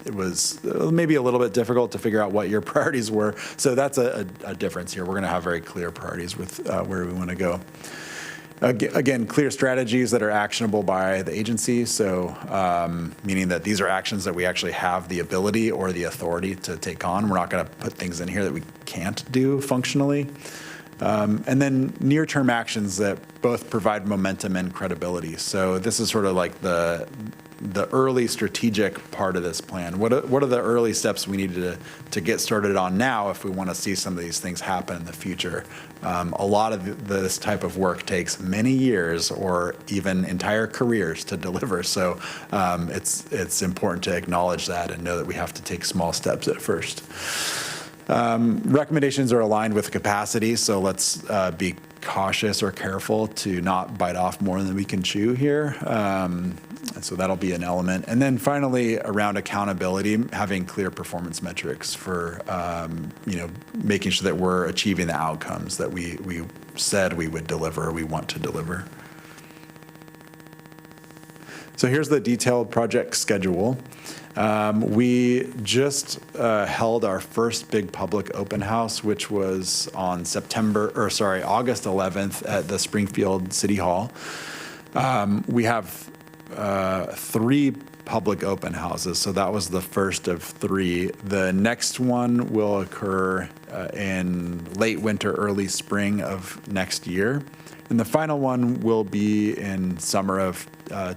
it was maybe a little bit difficult to figure out what your priorities were. So that's a difference here. We're going to have very clear priorities with where we want to go. Again, clear strategies that are actionable by the agency. So meaning that these are actions that we actually have the ability or the authority to take on. We're not going to put things in here that we can't do functionally. And then near-term actions that both provide momentum and credibility. So this is sort of like the the early strategic part of this plan. What are the early steps we need to get started on now if we want to see some of these things happen in the future? A lot of this type of work takes many years or even entire careers to deliver. So it's important to acknowledge that and know that we have to take small steps at first. Recommendations are aligned with capacity, so let's be cautious or careful to not bite off more than we can chew here. And so that'll be an element. And then finally, around accountability, having clear performance metrics for, making sure that we're achieving the outcomes that we said we would deliver, we want to deliver. So here's the detailed project schedule. We just held our first big public open house, which was on August 11th at the Springfield City Hall. We have 3 public open houses, so that was the first of 3. The next one will occur in late winter, early spring of next year. And the final one will be in summer of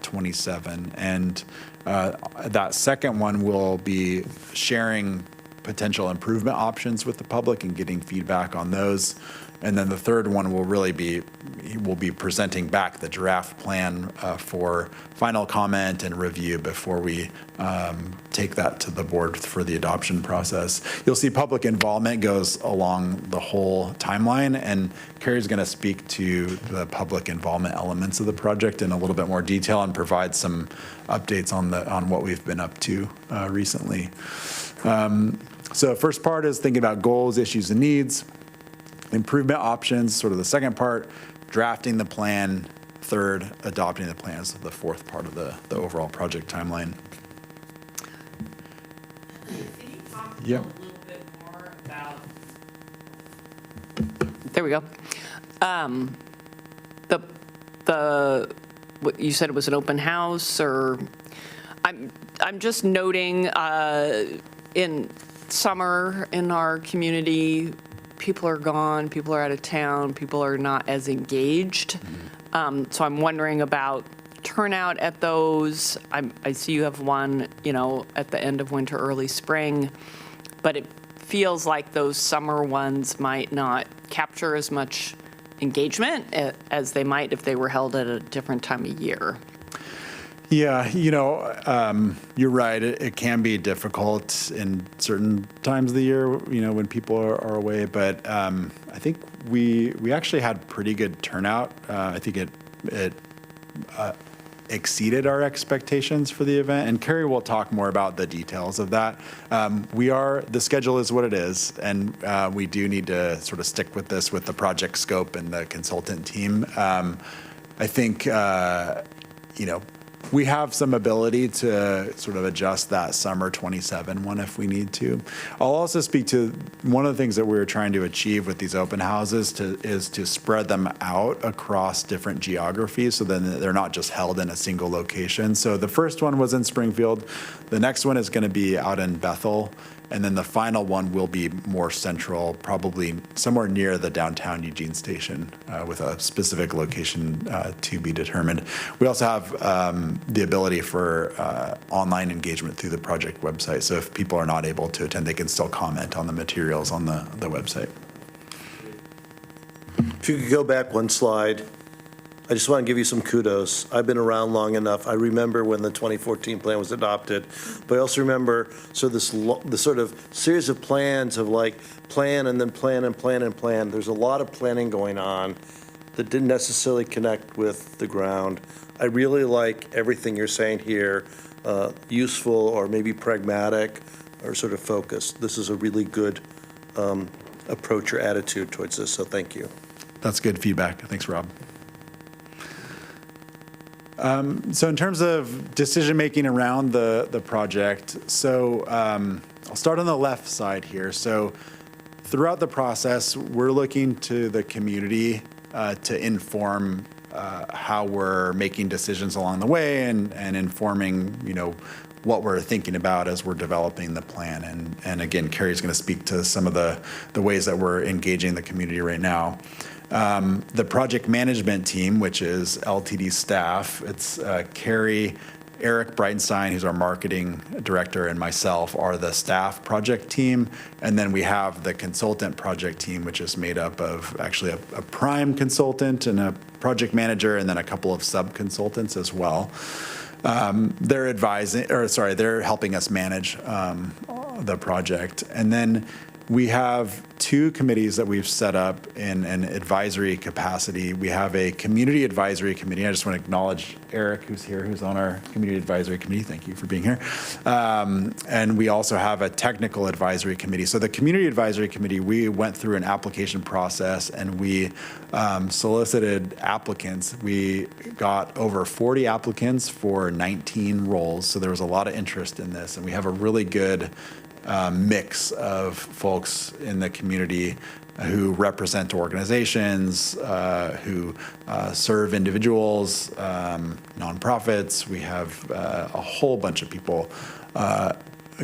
27. And that second one will be sharing potential improvement options with the public and getting feedback on those. And then the third one will we'll be presenting back the draft plan for final comment and review before we take that to the board for the adoption process. You'll see public involvement goes along the whole timeline, and Carrie's going to speak to the public involvement elements of the project in a little bit more detail and provide some updates on what we've been up to recently. So first part is thinking about goals, issues, and needs. Improvement options, sort of the second part. Drafting the plan. Third, adopting the plan is the fourth part of the overall project timeline. Can you talk Yeah. a little bit more about? There we go. What you said it was an open house, or I'm just noting in summer in our community, people are gone, people are out of town, people are not as engaged. So I'm wondering about turnout at those. I see you have one, at the end of winter, early spring, but it feels like those summer ones might not capture as much engagement as they might if they were held at a different time of year. Yeah, you're right. It can be difficult in certain times of the year, when people are away. But I think we actually had pretty good turnout. I think it exceeded our expectations for the event. And Carrie will talk more about the details of that. The schedule is what it is, and we do need to sort of stick with this with the project scope and the consultant team. I think, we have some ability to sort of adjust that summer 27 one if we need to. I'll also speak to one of the things that we're trying to achieve with these open houses is to spread them out across different geographies so then they're not just held in a single location. So the first one was in Springfield. The next one is going to be out in Bethel. And then the final one will be more central, probably somewhere near the downtown Eugene station with a specific location to be determined. We also have the ability for online engagement through the project website. So if people are not able to attend, they can still comment on the materials on the website. If you could go back one slide, I just want to give you some kudos. I've been around long enough. I remember when the 2014 plan was adopted, but I also remember this sort of series of plans of plan and then plan and plan and plan. There's a lot of planning going on that didn't necessarily connect with the ground. I really like everything you're saying here, useful or maybe pragmatic or sort of focused. This is a really good approach or attitude towards this, so thank you. That's good feedback. Thanks, Rob. So in terms of decision-making around the project, I'll start on the left side here. So throughout the process, we're looking to the community to inform how we're making decisions along the way and informing, what we're thinking about as we're developing the plan. And again, Carrie's going to speak to some of the ways that we're engaging the community right now. The project management team, which is LTD staff, it's Carrie Eric Breitenstein, who's our marketing director, and myself are the staff project team. And then we have the consultant project team, which is made up of actually a prime consultant and a project manager, and then a couple of sub-consultants as well. They're helping us manage the project. And then we have two committees that we've set up in an advisory capacity. We have a community advisory committee. I just want to acknowledge Eric, who's here, who's on our community advisory committee. Thank you for being here. And we also have a technical advisory committee. So the community advisory committee, we went through an application process and we solicited applicants. We got over 40 applicants for 19 roles. So there was a lot of interest in this, and we have a really good mix of folks in the community who represent organizations, who serve individuals, nonprofits. We have a whole bunch of people,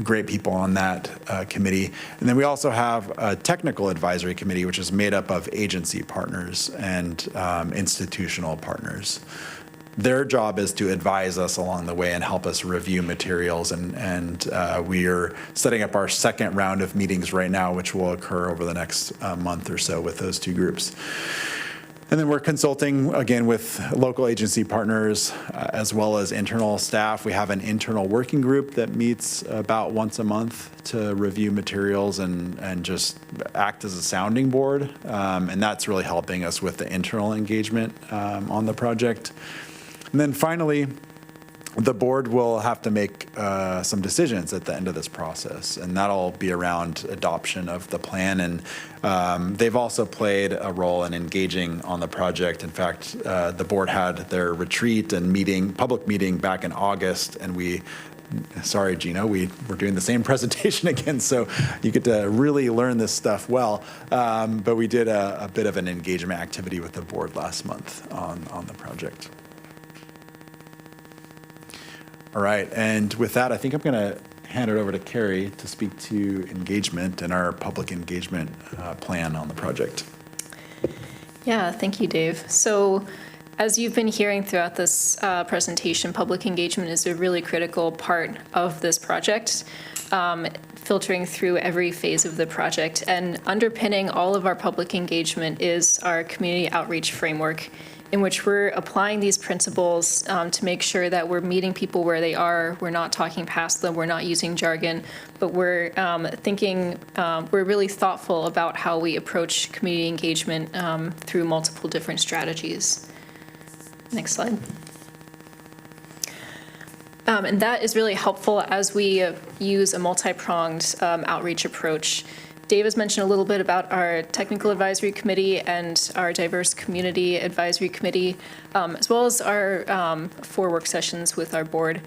great people on that committee. And then we also have a technical advisory committee, which is made up of agency partners and institutional partners. Their job is to advise us along the way and help us review materials. And we are setting up our second round of meetings right now, which will occur over the next month or so with those two groups. And then we're consulting, again, with local agency partners as well as internal staff. We have an internal working group that meets about once a month to review materials and just act as a sounding board. And that's really helping us with the internal engagement on the project. And then finally, the board will have to make some decisions at the end of this process, and that'll be around adoption of the plan. And they've also played a role in engaging on the project. In fact, the board had their retreat and public meeting back in August, and sorry, Gino, we're doing the same presentation again, so you get to really learn this stuff well. But we did a bit of an engagement activity with the board last month on the project. All right, and with that, I think I'm going to hand it over to Carrie to speak to engagement and our public engagement plan on the project. Yeah, thank you, Dave. So as you've been hearing throughout this presentation, public engagement is a really critical part of this project, filtering through every phase of the project. And underpinning all of our public engagement is our community outreach framework, in which we're applying these principles to make sure that we're meeting people where they are, we're not talking past them, we're not using jargon, but we're we're really thoughtful about how we approach community engagement through multiple different strategies. Next slide. And that is really helpful as we use a multi-pronged outreach approach. Dave has mentioned a little bit about our technical advisory committee and our diverse community advisory committee, as well as our 4 work sessions with our board.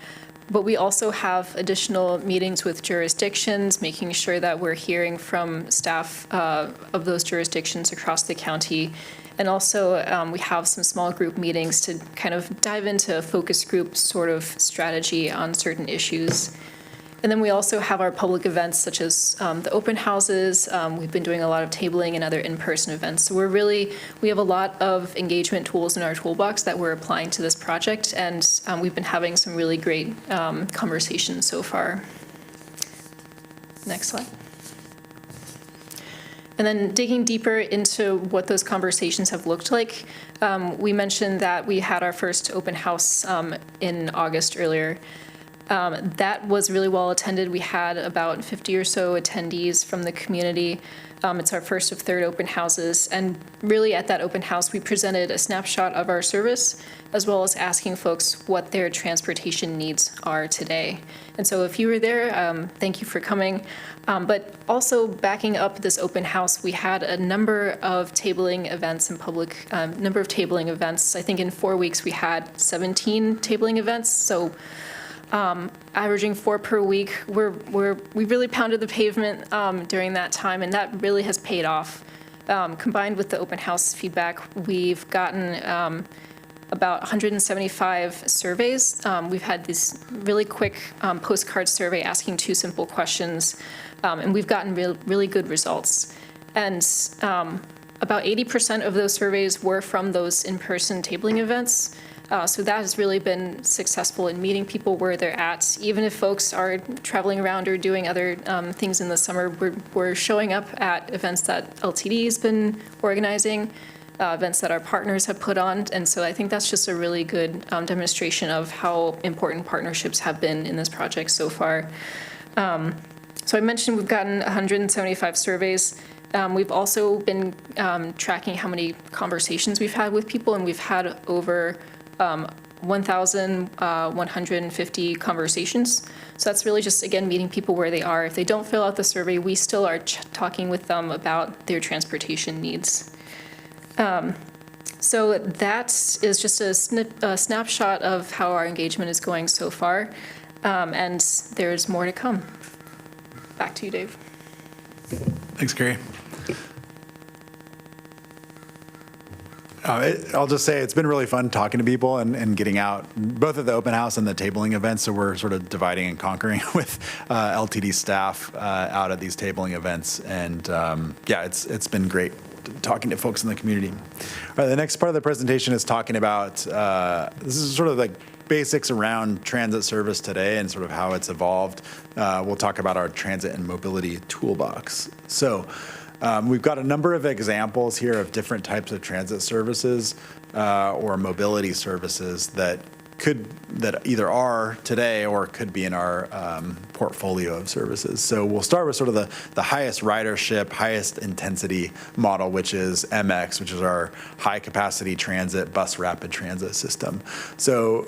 But we also have additional meetings with jurisdictions, making sure that we're hearing from staff of those jurisdictions across the county. And also we have some small group meetings to kind of dive into a focus group sort of strategy on certain issues. And then we also have our public events such as the open houses. We've been doing a lot of tabling and other in-person events. So we have a lot of engagement tools in our toolbox that we're applying to this project, and we've been having some really great conversations so far. Next slide. And then digging deeper into what those conversations have looked like, we mentioned that we had our first open house in August earlier. That was really well attended. We had about 50 or so attendees from the community. It's our first of 3rd open houses. And really at that open house, we presented a snapshot of our service, as well as asking folks what their transportation needs are today. And so if you were there, thank you for coming. But also backing up this open house, we had a number of tabling events and number of tabling events. I think in 4 weeks, we had 17 tabling events. So averaging 4 per week. We really pounded the pavement during that time, and that really has paid off. Combined with the open house feedback, we've gotten about 175 surveys. We've had this really quick postcard survey asking 2 simple questions, and we've gotten really good results. And about 80% of those surveys were from those in-person tabling events. So that has really been successful in meeting people where they're at. Even if folks are traveling around or doing other things in the summer, we're showing up at events that LTD has been organizing, events that our partners have put on. And so I think that's just a really good demonstration of how important partnerships have been in this project so far. So I mentioned we've gotten 175 surveys. We've also been tracking how many conversations we've had with people, and we've had over 1,150 conversations. So that's really just, again, meeting people where they are. If they don't fill out the survey, we still are talking with them about their transportation needs. So that is just a snapshot of how our engagement is going so far, and there's more to come. Back to you, Dave. Thanks, Carrie. I'll just say it's been really fun talking to people and getting out, both at the open house and the tabling events. So we're sort of dividing and conquering with LTD staff out at these tabling events. And yeah, it's been great talking to folks in the community. All right, the next part of the presentation is talking about, this is sort of like basics around transit service today and sort of how it's evolved. We'll talk about our transit and mobility toolbox. So we've got a number of examples here of different types of transit services or mobility services that either are today or could be in our portfolio of services. So we'll start with sort of the highest ridership, highest intensity model, which is MX, which is our high capacity transit bus rapid transit system. So,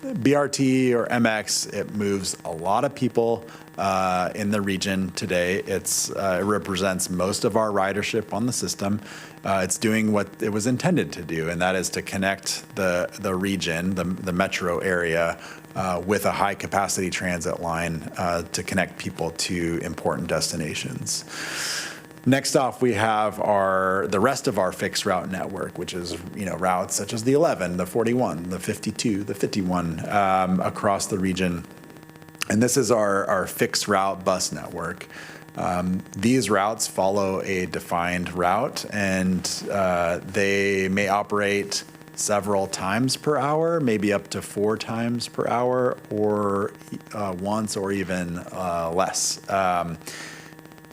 BRT or MX, it moves a lot of people in the region today. It represents most of our ridership on the system. It's doing what it was intended to do, and that is to connect the region, the metro area, with a high capacity transit line to connect people to important destinations. Next off, we have the rest of our fixed route network, which is routes such as the 11, the 41, the 52, the 51 across the region. And this is our fixed route bus network. These routes follow a defined route, and they may operate several times per hour, maybe up to 4 times per hour, or once or even less.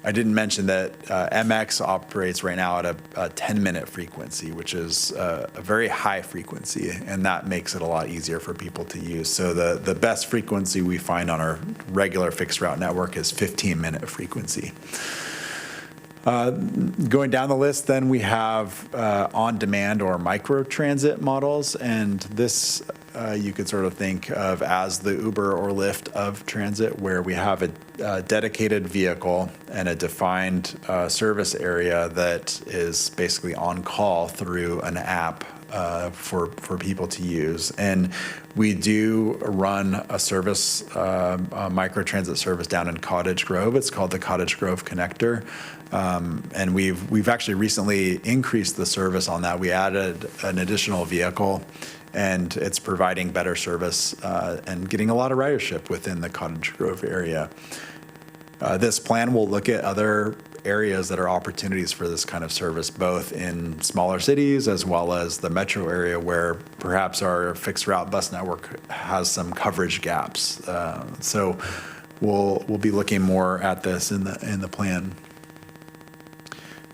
I didn't mention that MX operates right now at a 10-minute frequency, which is a very high frequency, and that makes it a lot easier for people to use. So the best frequency we find on our regular fixed route network is 15-minute frequency. Going down the list, then we have on-demand or microtransit models, and this you could sort of think of as the Uber or Lyft of transit, where we have a dedicated vehicle and a defined service area that is basically on call through an app for people to use. And we do run a service, a microtransit service down in Cottage Grove. It's called the Cottage Grove Connector. And we've actually recently increased the service on that. We added an additional vehicle, and it's providing better service and getting a lot of ridership within the Cottage Grove area. This plan will look at other areas that are opportunities for this kind of service, both in smaller cities as well as the metro area, where perhaps our fixed route bus network has some coverage gaps. So we'll be looking more at this in the plan.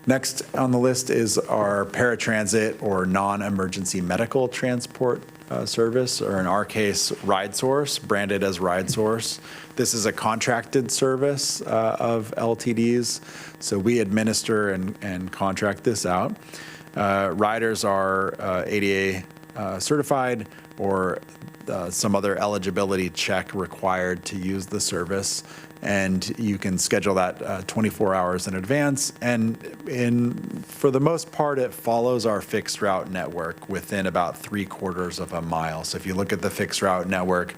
Next on the list is our paratransit or non-emergency medical transport service, or in our case, RideSource, branded as RideSource. This is a contracted service of LTDs, so we administer and contract this out. Riders are ADA certified or some other eligibility check required to use the service, and you can schedule that 24 hours in advance. And for the most part, it follows our fixed route network within about 3/4 of a mile. So if you look at the fixed route network,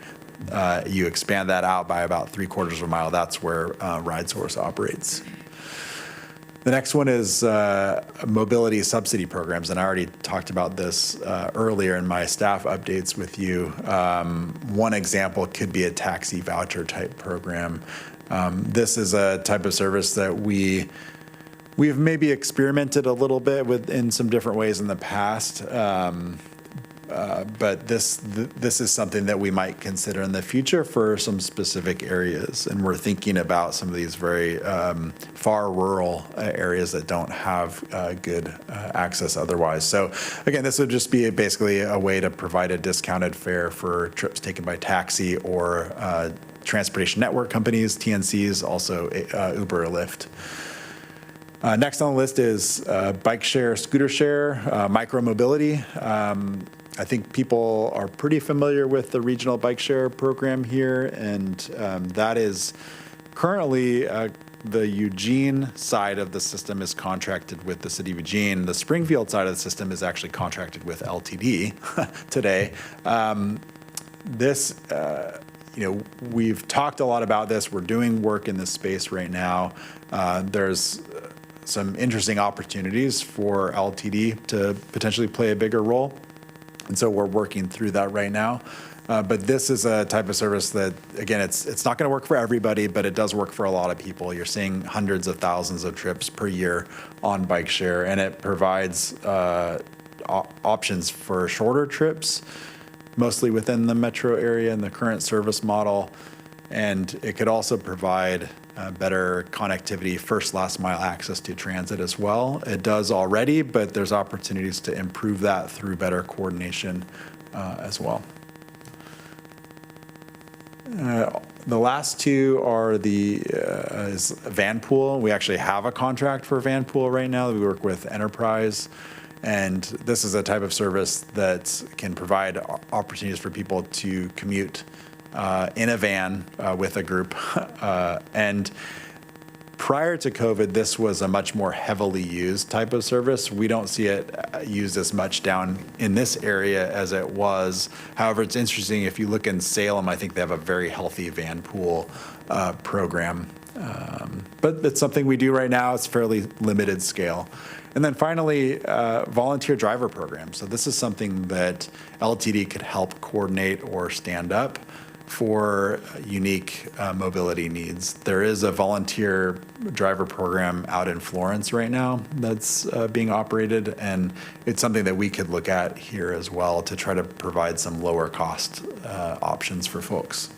you expand that out by about 3/4 of a mile. That's where RideSource operates. The next one is mobility subsidy programs, and I already talked about this earlier in my staff updates with you. One example could be a taxi voucher type program. This is a type of service that we've maybe experimented a little bit with in some different ways in the past. but this is something that we might consider in the future for some specific areas. And we're thinking about some of these very far rural areas that don't have good access otherwise. So again, this would just be basically a way to provide a discounted fare for trips taken by taxi or transportation network companies, TNCs, also Uber or Lyft. Next on the list is bike share, scooter share, micromobility. I think people are pretty familiar with the regional bike share program here, and that is currently the Eugene side of the system is contracted with the city of Eugene. The Springfield side of the system is actually contracted with LTD today. We've talked a lot about this. We're doing work in this space right now. There's some interesting opportunities for LTD to potentially play a bigger role. And so we're working through that right now. But this is a type of service that, again, it's not going to work for everybody, but it does work for a lot of people. You're seeing hundreds of thousands of trips per year on bike share, and it provides options for shorter trips, mostly within the metro area and the current service model. And it could also provide better connectivity, first, last mile access to transit as well. It does already, but there's opportunities to improve that through better coordination as well. The last two are is Vanpool. We actually have a contract for Vanpool right now. We work with Enterprise. And this is a type of service that can provide opportunities for people to commute in a van with a group. And prior to COVID, this was a much more heavily used type of service. We don't see it used as much down in this area as it was. However, it's interesting, if you look in Salem, I think they have a very healthy Vanpool program. But it's something we do right now. It's fairly limited scale. And then finally, volunteer driver program. So this is something that LTD could help coordinate or stand up for unique mobility needs. There is a volunteer driver program out in Florence right now that's being operated, and it's something that we could look at here as well to try to provide some lower cost options for folks.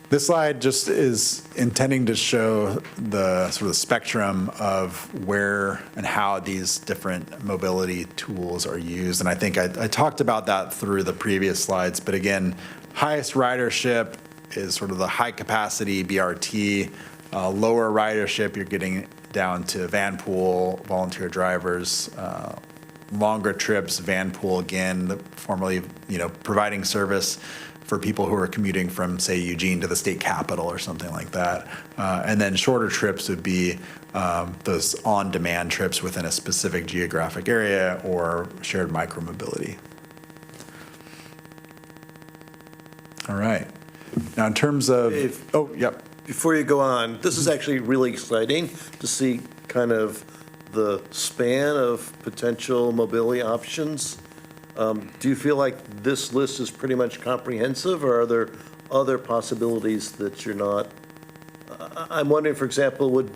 This slide just is intending to show the sort of spectrum of where and how these different mobility tools are used. And I think I talked about that through the previous slides, but again, highest ridership is sort of the high capacity BRT. Lower ridership, you're getting down to Vanpool, volunteer drivers. Longer trips, Vanpool again, formerly, providing service for people who are commuting from, say, Eugene to the state capitol or something like that. And then shorter trips would be those on-demand trips within a specific geographic area or shared micromobility. All right. Now, in terms of, yep. Before you go on, this is actually really exciting to see kind of the span of potential mobility options. Do you feel like this list is pretty much comprehensive, or are there other possibilities that you're not? I'm wondering, for example, would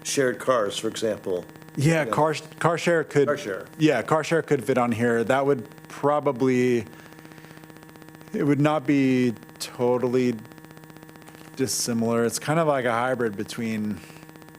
shared cars, for example? Yeah, car share could. Car share. Yeah, car share could fit on here. That would probably. It would not be totally dissimilar. It's kind of like a hybrid between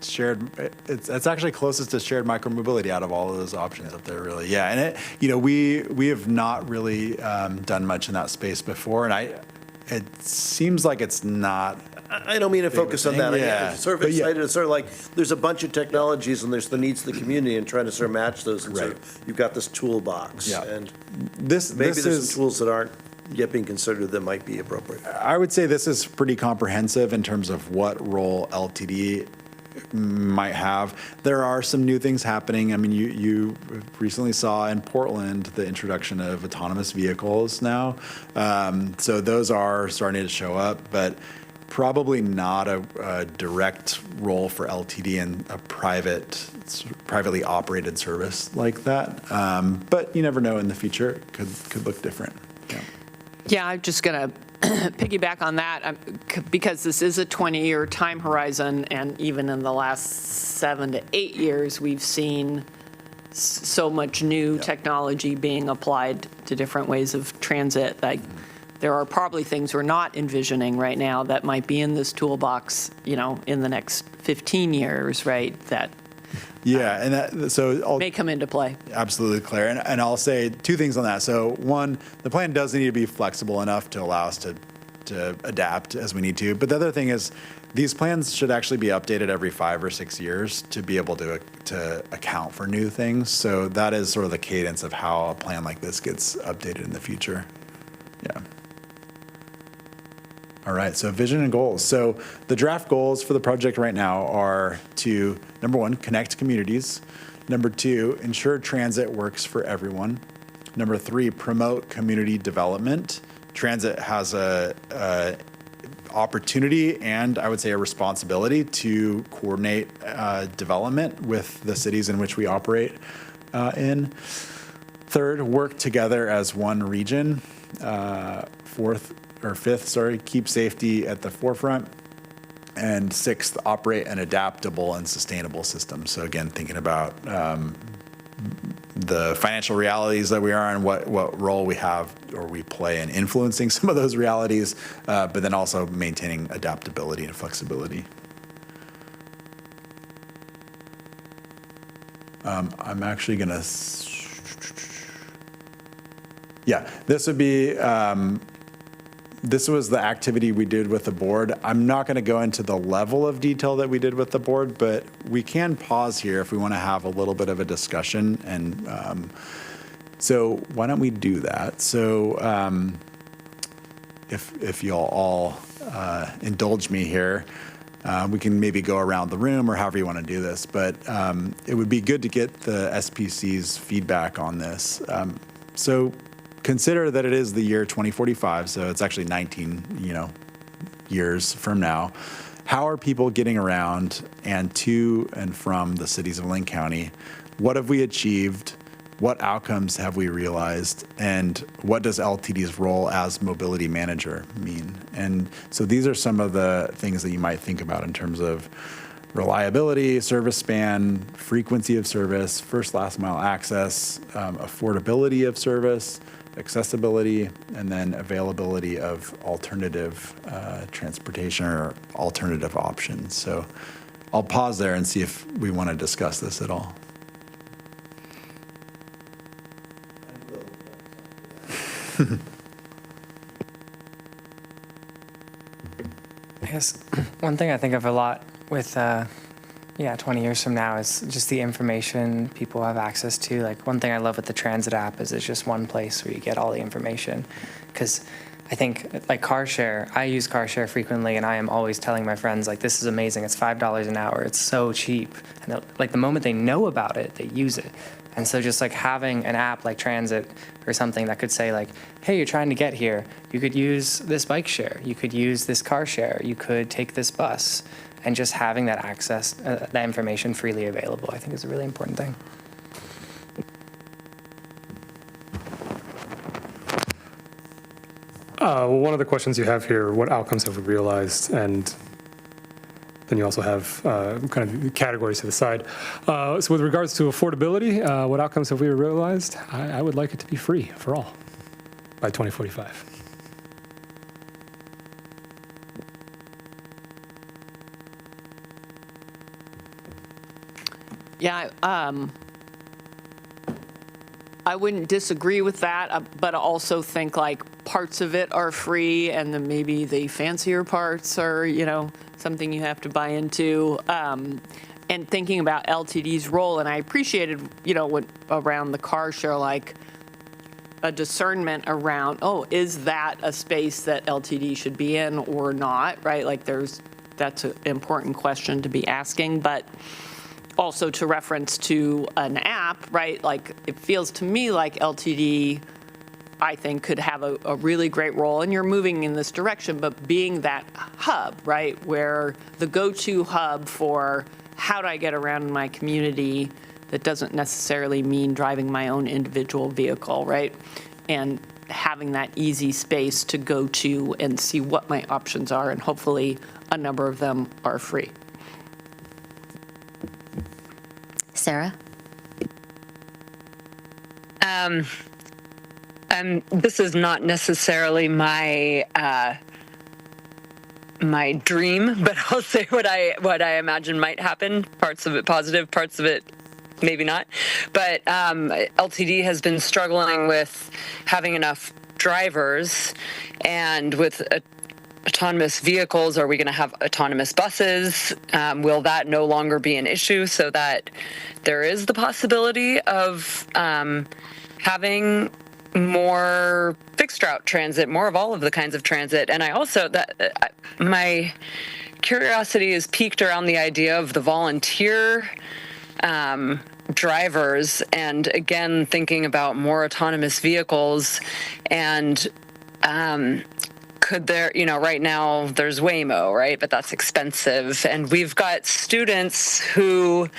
shared. It's actually closest to shared micromobility out of all of those options up there, really. Yeah, and we have not really done much in that space before, and it seems like it's not. I don't mean to focus on that. Yeah. I'm sort of excited. It's sort of like there's a bunch of technologies and there's the needs of the community and trying to sort of match those. And Right. so you've got this toolbox. Yeah. And This maybe this there's is. some tools that aren't yet being considered that might be appropriate. I would say this is pretty comprehensive in terms of what role LTD might have. There are some new things happening. I mean, you recently saw in Portland the introduction of autonomous vehicles now. So those are starting to show up, but probably not a direct role for LTD in a privately operated service like that. But you never know, in the future, it could look different. Yeah. Yeah, I'm just going to piggyback on that because this is a 20-year time horizon, and even in the last 7 to 8 years, we've seen so much new technology being applied to different ways of transit. Like, there are probably things we're not envisioning right now that might be in this toolbox, in the next 15 years, right? That Yeah, and so may come into play. absolutely, Claire. And I'll say two things on that. So one, the plan does need to be flexible enough to allow us to adapt as we need to. But the other thing is, these plans should actually be updated every 5 or 6 years to be able to account for new things. So that is sort of the cadence of how a plan like this gets updated in the future. Yeah. All right, so vision and goals. So the draft goals for the project right now are to, number 1, connect communities. Number 2, ensure transit works for everyone. Number 3, promote community development. Transit has a opportunity and I would say a responsibility to coordinate development with the cities in which we operate in. Third, work together as one region. Fifth, keep safety at the forefront. And sixth, operate an adaptable and sustainable system. So again, thinking about the financial realities that we are and what role we have or we play in influencing some of those realities, but then also maintaining adaptability and flexibility. I'm actually going to, this would be, this was the activity we did with the board. I'm not going to go into the level of detail that we did with the board, but we can pause here if we want to have a little bit of a discussion. And so why don't we do that? So if you'll all indulge me here, we can maybe go around the room or however you want to do this. But it would be good to get the SPC's feedback on this. So consider that it is the year 2045, so it's actually 19, years from now. How are people getting around and to and from the cities of Linn County? What have we achieved? What outcomes have we realized? And what does LTD's role as mobility manager mean? And so these are some of the things that you might think about in terms of reliability, service span, frequency of service, first last mile access, affordability of service, accessibility, and then availability of alternative transportation or alternative options. So I'll pause there and see if we want to discuss this at all. I guess one thing I think of a lot with 20 years from now is just the information people have access to. Like, one thing I love with the transit app is it's just one place where you get all the information. Because I think, like, car share, I use car share frequently, and I am always telling my friends, like, this is amazing. It's $5 an hour. It's so cheap. And like, the moment they know about it, they use it. And so just like having an app like Transit or something that could say like, hey, you're trying to get here, you could use this bike share, you could use this car share, you could take this bus, and just having that access, that information freely available, I think is a really important thing. Well, one of the questions you have here, what outcomes have we realized? And then you also have kind of the categories to the side. So with regards to affordability, what outcomes have we realized? I would like it to be free for all by 2045. Yeah, I wouldn't disagree with that, but I also think like parts of it are free, and then maybe the fancier parts are, something you have to buy into. And thinking about LTD's role, and I appreciated, what around the car share, like a discernment around, is that a space that LTD should be in or not, right? Like that's an important question to be asking, but also to reference to an app, right? Like, it feels to me like LTD, I think, could have a really great role, and you're moving in this direction, but being that hub, right? Where the go-to hub for how do I get around in my community that doesn't necessarily mean driving my own individual vehicle, right? And having that easy space to go to and see what my options are, and hopefully a number of them are free. Sarah? This is not necessarily my my dream, but I'll say what I imagine might happen. Parts of it positive, parts of it maybe not. But LTD has been struggling with having enough drivers, and with autonomous vehicles, are we going to have autonomous buses? Will that no longer be an issue, so that there is the possibility of having more fixed route transit, more of all of the kinds of transit? And I also, my curiosity is piqued around the idea of the volunteer drivers, and again, thinking about more autonomous vehicles. And could there, right now there's Waymo, right? But that's expensive. And we've got students who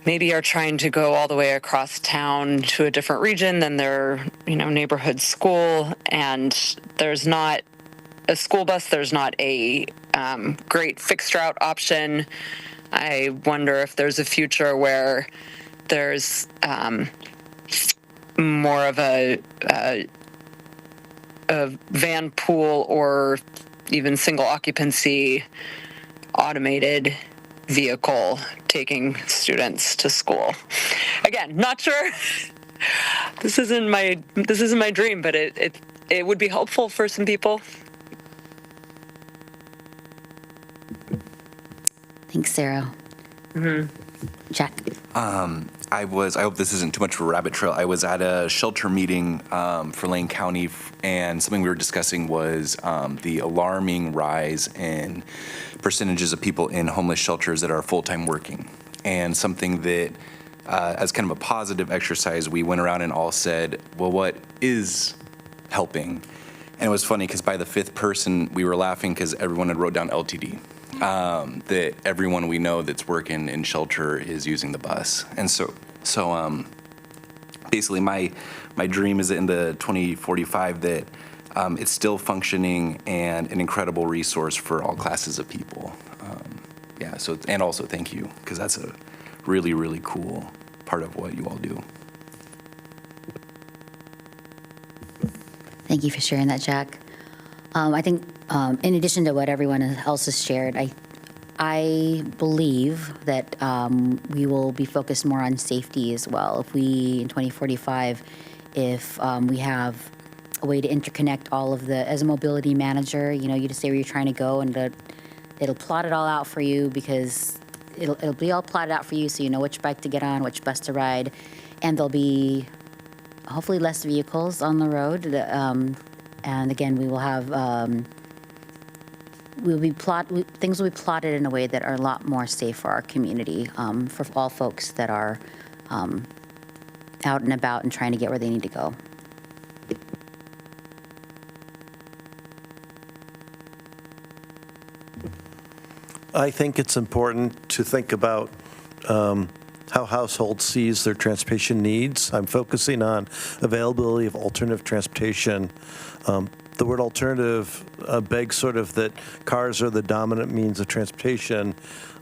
maybe are trying to go all the way across town to a different region than their, neighborhood school. And there's not a school bus, there's not a great fixed route option. I wonder if there's a future where there's more of a van pool, or even single occupancy automated vehicle taking students to school. Again, not sure. This isn't my dream, but it would be helpful for some people. Thanks, Sarah. Jack. I hope this isn't too much of a rabbit trail. I was at a shelter meeting for Lane County, and something we were discussing was the alarming rise in percentages of people in homeless shelters that are full-time working. And something that, as kind of a positive exercise, we went around and all said, well, what is helping? And it was funny because by the fifth person, we were laughing because everyone had wrote down LTD. That everyone we know that's working in shelter is using the bus. And so basically my dream is in the 2045 that it's still functioning and an incredible resource for all classes of people. And also thank you, because that's a really, really cool part of what you all do. Thank you for sharing that, Jack. I think in addition to what everyone else has shared, I believe that we will be focused more on safety as well. If we, in 2045, if we have a way to interconnect all of the, as a mobility manager, you just say where you're trying to go, and it'll plot it all out for you, because it'll be all plotted out for you, so you know which bike to get on, which bus to ride, and there'll be hopefully less vehicles on the road. And again, we will have things will be plotted in a way that are a lot more safe for our community, for all folks that are out and about and trying to get where they need to go. I think it's important to think about how households sees their transportation needs. I'm focusing on availability of alternative transportation. The word alternative begs sort of that cars are the dominant means of transportation.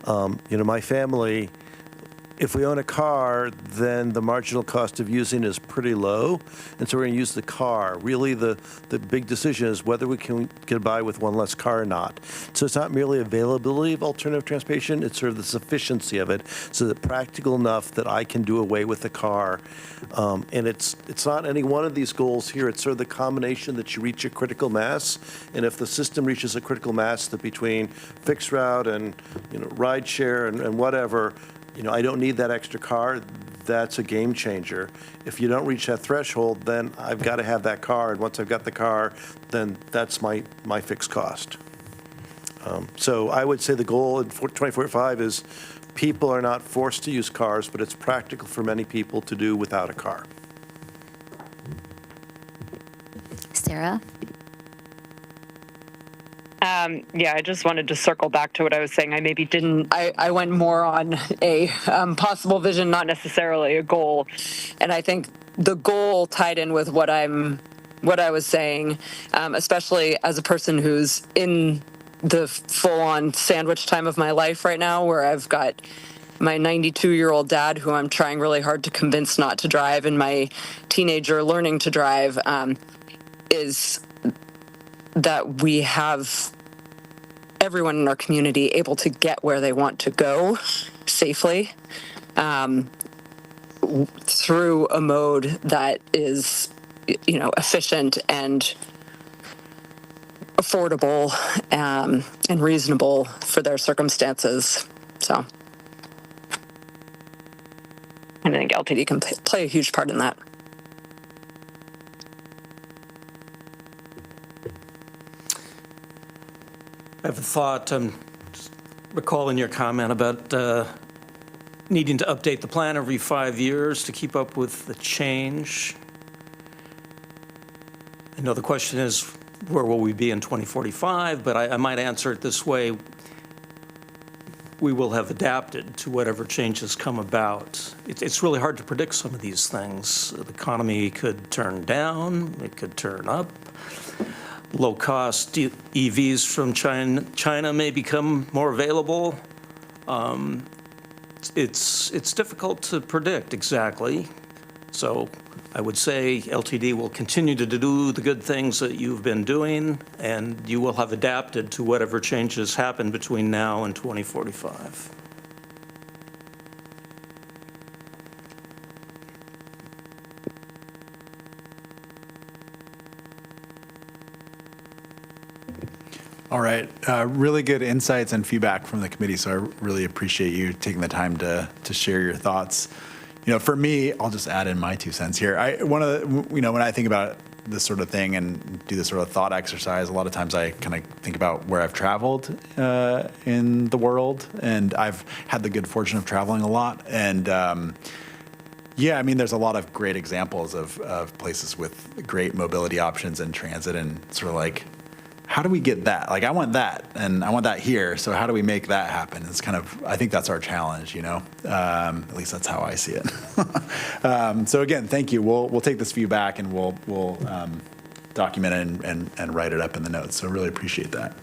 My family, if we own a car, then the marginal cost of using is pretty low, and so we're going to use the car. Really, the big decision is whether we can get by with one less car or not. So it's not merely availability of alternative transportation, it's sort of the sufficiency of it, so that practical enough that I can do away with the car. And it's not any one of these goals here, it's sort of the combination that you reach a critical mass, and if the system reaches a critical mass that between fixed route and ride share and whatever, I don't need that extra car, that's a game changer. If you don't reach that threshold, then I've got to have that car, and once I've got the car, then that's my fixed cost. So I would say the goal in 2045 is people are not forced to use cars, but it's practical for many people to do without a car. Sarah? I just wanted to circle back to what I was saying. I maybe didn't, I went more on a possible vision, not necessarily a goal. And I think the goal tied in with what I was saying, especially as a person who's in the full-on sandwich time of my life right now, where I've got my 92-year-old dad, who I'm trying really hard to convince not to drive, and my teenager learning to drive, is that we have everyone in our community able to get where they want to go safely through a mode that is, efficient and affordable and reasonable for their circumstances. So I think LTD can play a huge part in that. I have a thought, just recalling your comment about needing to update the plan every 5 years to keep up with the change. I know the question is, where will we be in 2045? But I might answer it this way. We will have adapted to whatever changes come about. It's really hard to predict some of these things. The economy could turn down, it could turn up. Low-cost EVs from China may become more available. It's difficult to predict exactly. So I would say LTD will continue to do the good things that you've been doing, and you will have adapted to whatever changes happen between now and 2045. All right, really good insights and feedback from the committee, so I really appreciate you taking the time to share your thoughts. For me, I'll just add in my 2 cents here. When I think about this sort of thing and do this sort of thought exercise, a lot of times I kind of think about where I've traveled in the world, and I've had the good fortune of traveling a lot. And there's a lot of great examples of places with great mobility options and transit, and sort of like, how do we get that? Like, I want that, and I want that here. So how do we make that happen? It's kind of, I think that's our challenge, at least that's how I see it. So again, thank you. We'll take this feedback and we'll document it and write it up in the notes. So really appreciate that.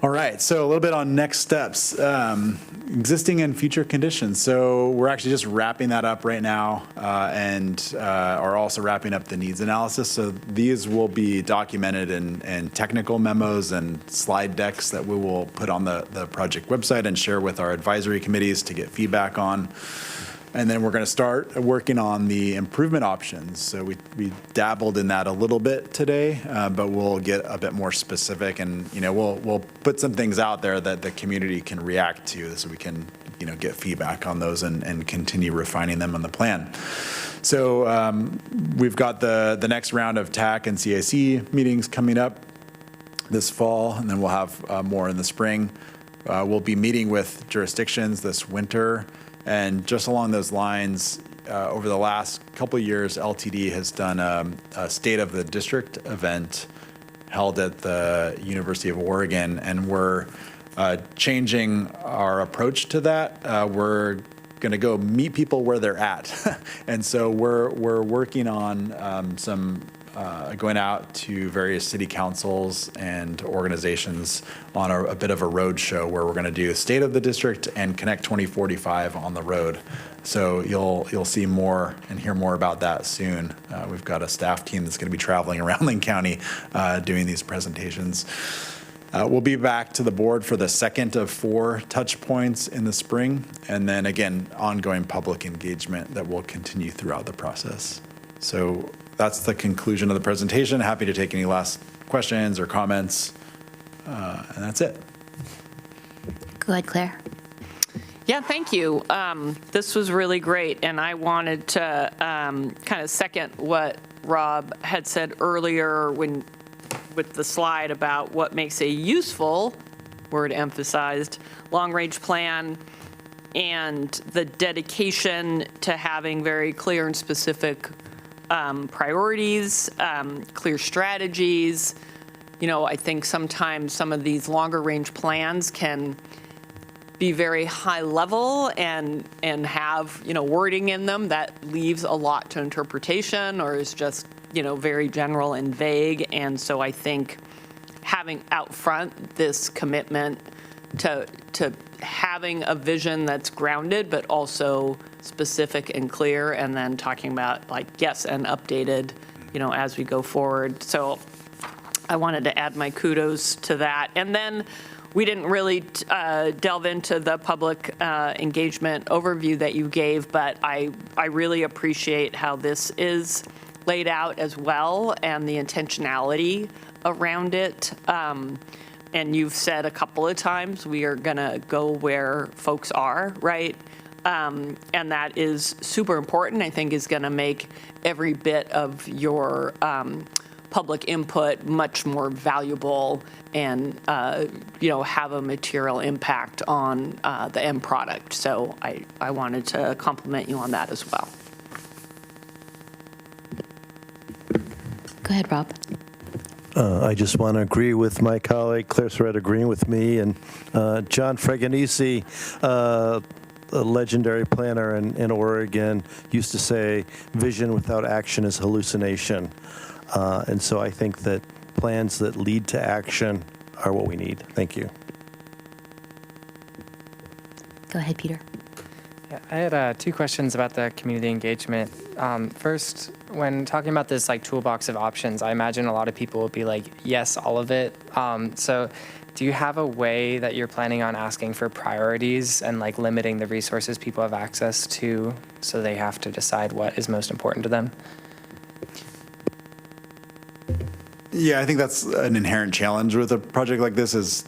All right, so a little bit on next steps, existing and future conditions. So we're actually just wrapping that up right now and are also wrapping up the needs analysis. So these will be documented in technical memos and slide decks that we will put on the project website and share with our advisory committees to get feedback on. And then we're going to start working on the improvement options. So we dabbled in that a little bit today, but we'll get a bit more specific, and we'll put some things out there that the community can react to, so we can get feedback on those and continue refining them on the plan. So we've got the next round of TAC and CIC meetings coming up this fall, and then we'll have more in the spring. We'll be meeting with jurisdictions this winter. And just along those lines, over the last couple of years, LTD has done a State of the District event held at the University of Oregon, and we're changing our approach to that. We're going to go meet people where they're at. And so we're working on going out to various city councils and organizations on a bit of a road show where we're going to do State of the District and Connect 2045 on the road. So you'll see more and hear more about that soon. We've got a staff team that's going to be traveling around Lane County doing these presentations. We'll be back to the board for the second of 4 touch points in the spring, and then again, ongoing public engagement that will continue throughout the process. So that's the conclusion of the presentation. Happy to take any last questions or comments, and that's it. Go ahead, Claire. Yeah, thank you. This was really great, and I wanted to kind of second what Rob had said earlier with the slide about what makes a useful, word emphasized, long-range plan, and the dedication to having very clear and specific priorities, clear strategies. I think sometimes some of these longer range plans can be very high level and have, wording in them that leaves a lot to interpretation or is just, very general and vague. And so I think having out front this commitment to having a vision that's grounded, but also specific and clear, and then talking about like, yes, and updated, as we go forward. So I wanted to add my kudos to that. And then we didn't really delve into the public engagement overview that you gave, but I really appreciate how this is laid out as well, and the intentionality around it. And you've said a couple of times, we are going to go where folks are, right? And that is super important, I think, is going to make every bit of your public input much more valuable and, have a material impact on the end product. So I wanted to compliment you on that as well. Go ahead, Rob. I just want to agree with my colleague Claire Surratt agreeing with me, and John Fregonese, a legendary planner in Oregon, used to say, vision without action is hallucination. And so I think that plans that lead to action are what we need. Thank you. Go ahead, Peter. Yeah, I had 2 questions about the community engagement. First, when talking about this toolbox of options, I imagine a lot of people will be like, yes, all of it. So do you have a way that you're planning on asking for priorities and limiting the resources people have access to, so they have to decide what is most important to them? Yeah, I think that's an inherent challenge with a project like this is,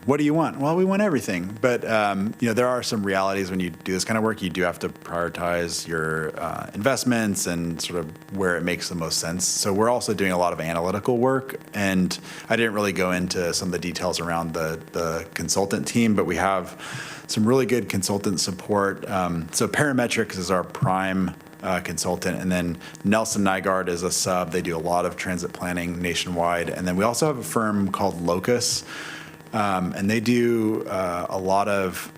what do you want? Well, we want everything. But, there are some realities when you do this kind of work. You do have to prioritize your investments and sort of where it makes the most sense. So we're also doing a lot of analytical work. And I didn't really go into some of the details around the consultant team, but we have some really good consultant support. So Parametrics is our prime consultant, and then Nelson Nygaard is a sub. They do a lot of transit planning nationwide. And then we also have a firm called Locus, and they do a lot of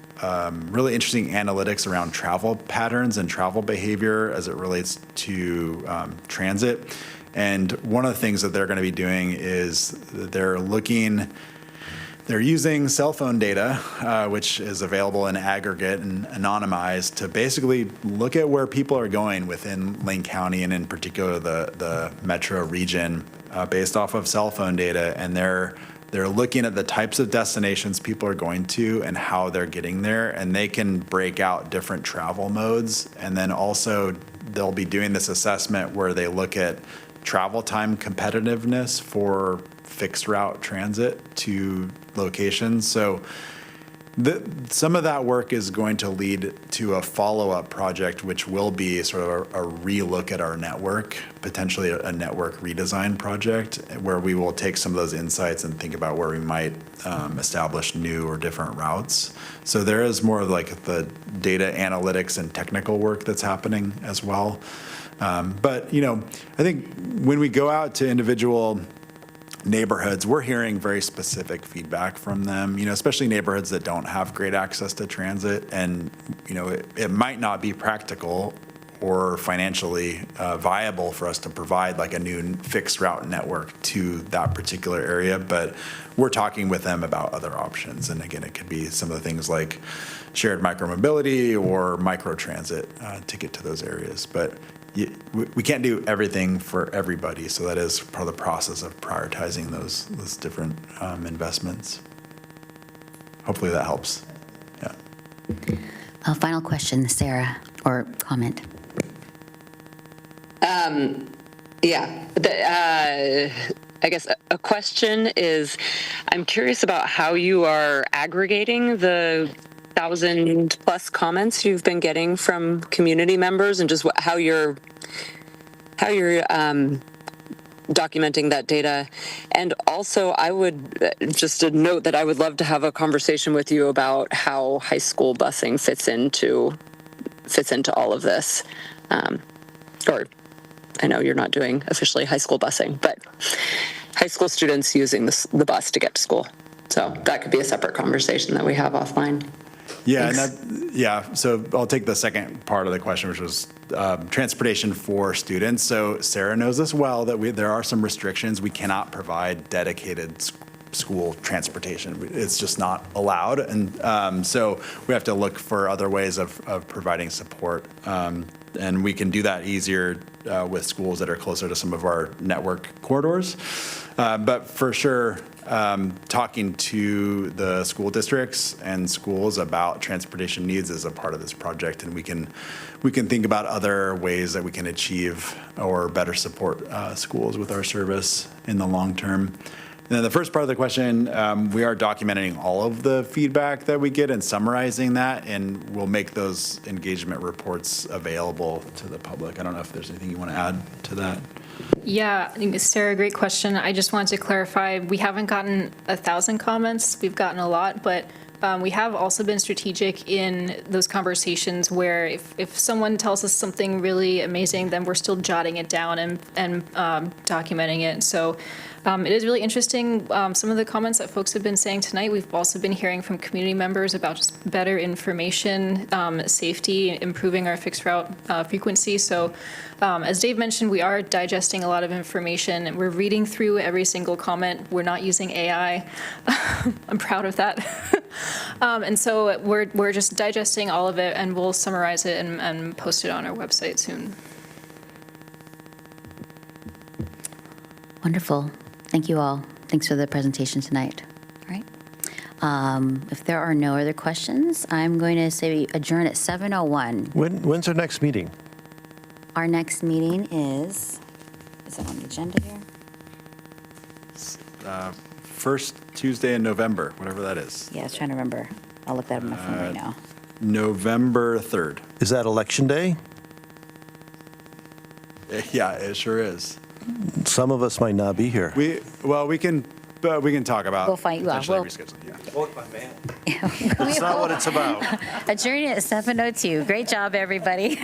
really interesting analytics around travel patterns and travel behavior as it relates to transit. And one of the things that they're going to be doing is they're using cell phone data, which is available in aggregate and anonymized, to basically look at where people are going within Lane County, and in particular the metro region, based off of cell phone data. And they're looking at the types of destinations people are going to and how they're getting there, and they can break out different travel modes. And then also they'll be doing this assessment where they look at travel time competitiveness for fixed route transit to locations. So some of that work is going to lead to a follow-up project, which will be sort of a relook at our network, potentially a network redesign project, where we will take some of those insights and think about where we might establish new or different routes. So there is more of the data analytics and technical work that's happening as well. But, I think when we go out to individual neighborhoods, we're hearing very specific feedback from them, especially neighborhoods that don't have great access to transit. And, it might not be practical or financially viable for us to provide a new fixed route network to that particular area. But we're talking with them about other options. And again, it could be some of the things like shared micromobility or microtransit to get to those areas. But we can't do everything for everybody, so that is part of the process of prioritizing those different investments. Hopefully that helps. Yeah. Final question, Sarah, or comment. I guess a question is, I'm curious about how you are aggregating the 1,000+ comments you've been getting from community members, and just how you're documenting that data. And also, I would just a note that I would love to have a conversation with you about how high school busing fits into all of this. Or I know you're not doing officially high school busing, but high school students using the bus to get to school. So that could be a separate conversation that we have offline. Yeah, so I'll take the second part of the question, which was transportation for students. So Sarah knows as well that there are some restrictions. We cannot provide dedicated school transportation. It's just not allowed. And so we have to look for other ways of providing support. And we can do that easier with schools that are closer to some of our network corridors. But for sure, talking to the school districts and schools about transportation needs is a part of this project, and we can think about other ways that we can achieve or better support schools with our service in the long term. And then the first part of the question, we are documenting all of the feedback that we get and summarizing that, and we'll make those engagement reports available to the public. I don't know if there's anything you want to add to that. Yeah, I think, Sarah, great question. I just wanted to clarify, we haven't gotten 1,000 comments. We've gotten a lot, but we have also been strategic in those conversations where if someone tells us something really amazing, then we're still jotting it down and documenting it. So it is really interesting. Some of the comments that folks have been saying tonight, we've also been hearing from community members about just better information, safety, improving our fixed route frequency. So as Dave mentioned, we are digesting a lot of information. We're reading through every single comment. We're not using AI. I'm proud of that. And so we're just digesting all of it, and we'll summarize it and post it on our website soon. Wonderful. Thank you all. Thanks for the presentation tonight. All right. If there are no other questions, I'm going to say adjourn at 7:01. When's our next meeting? Our next meeting is it on the agenda here? First Tuesday in November, whatever that is. Yeah, I was trying to remember. I'll look that up on my phone right now. November 3rd. Is that election day? Yeah, it sure is. Some of us might not be here. We can talk about We'll find- well, potentially we'll- rescheduling. Yeah. Vote by mail. That's not what it's about. Adjourning at 7:02. Great job, everybody.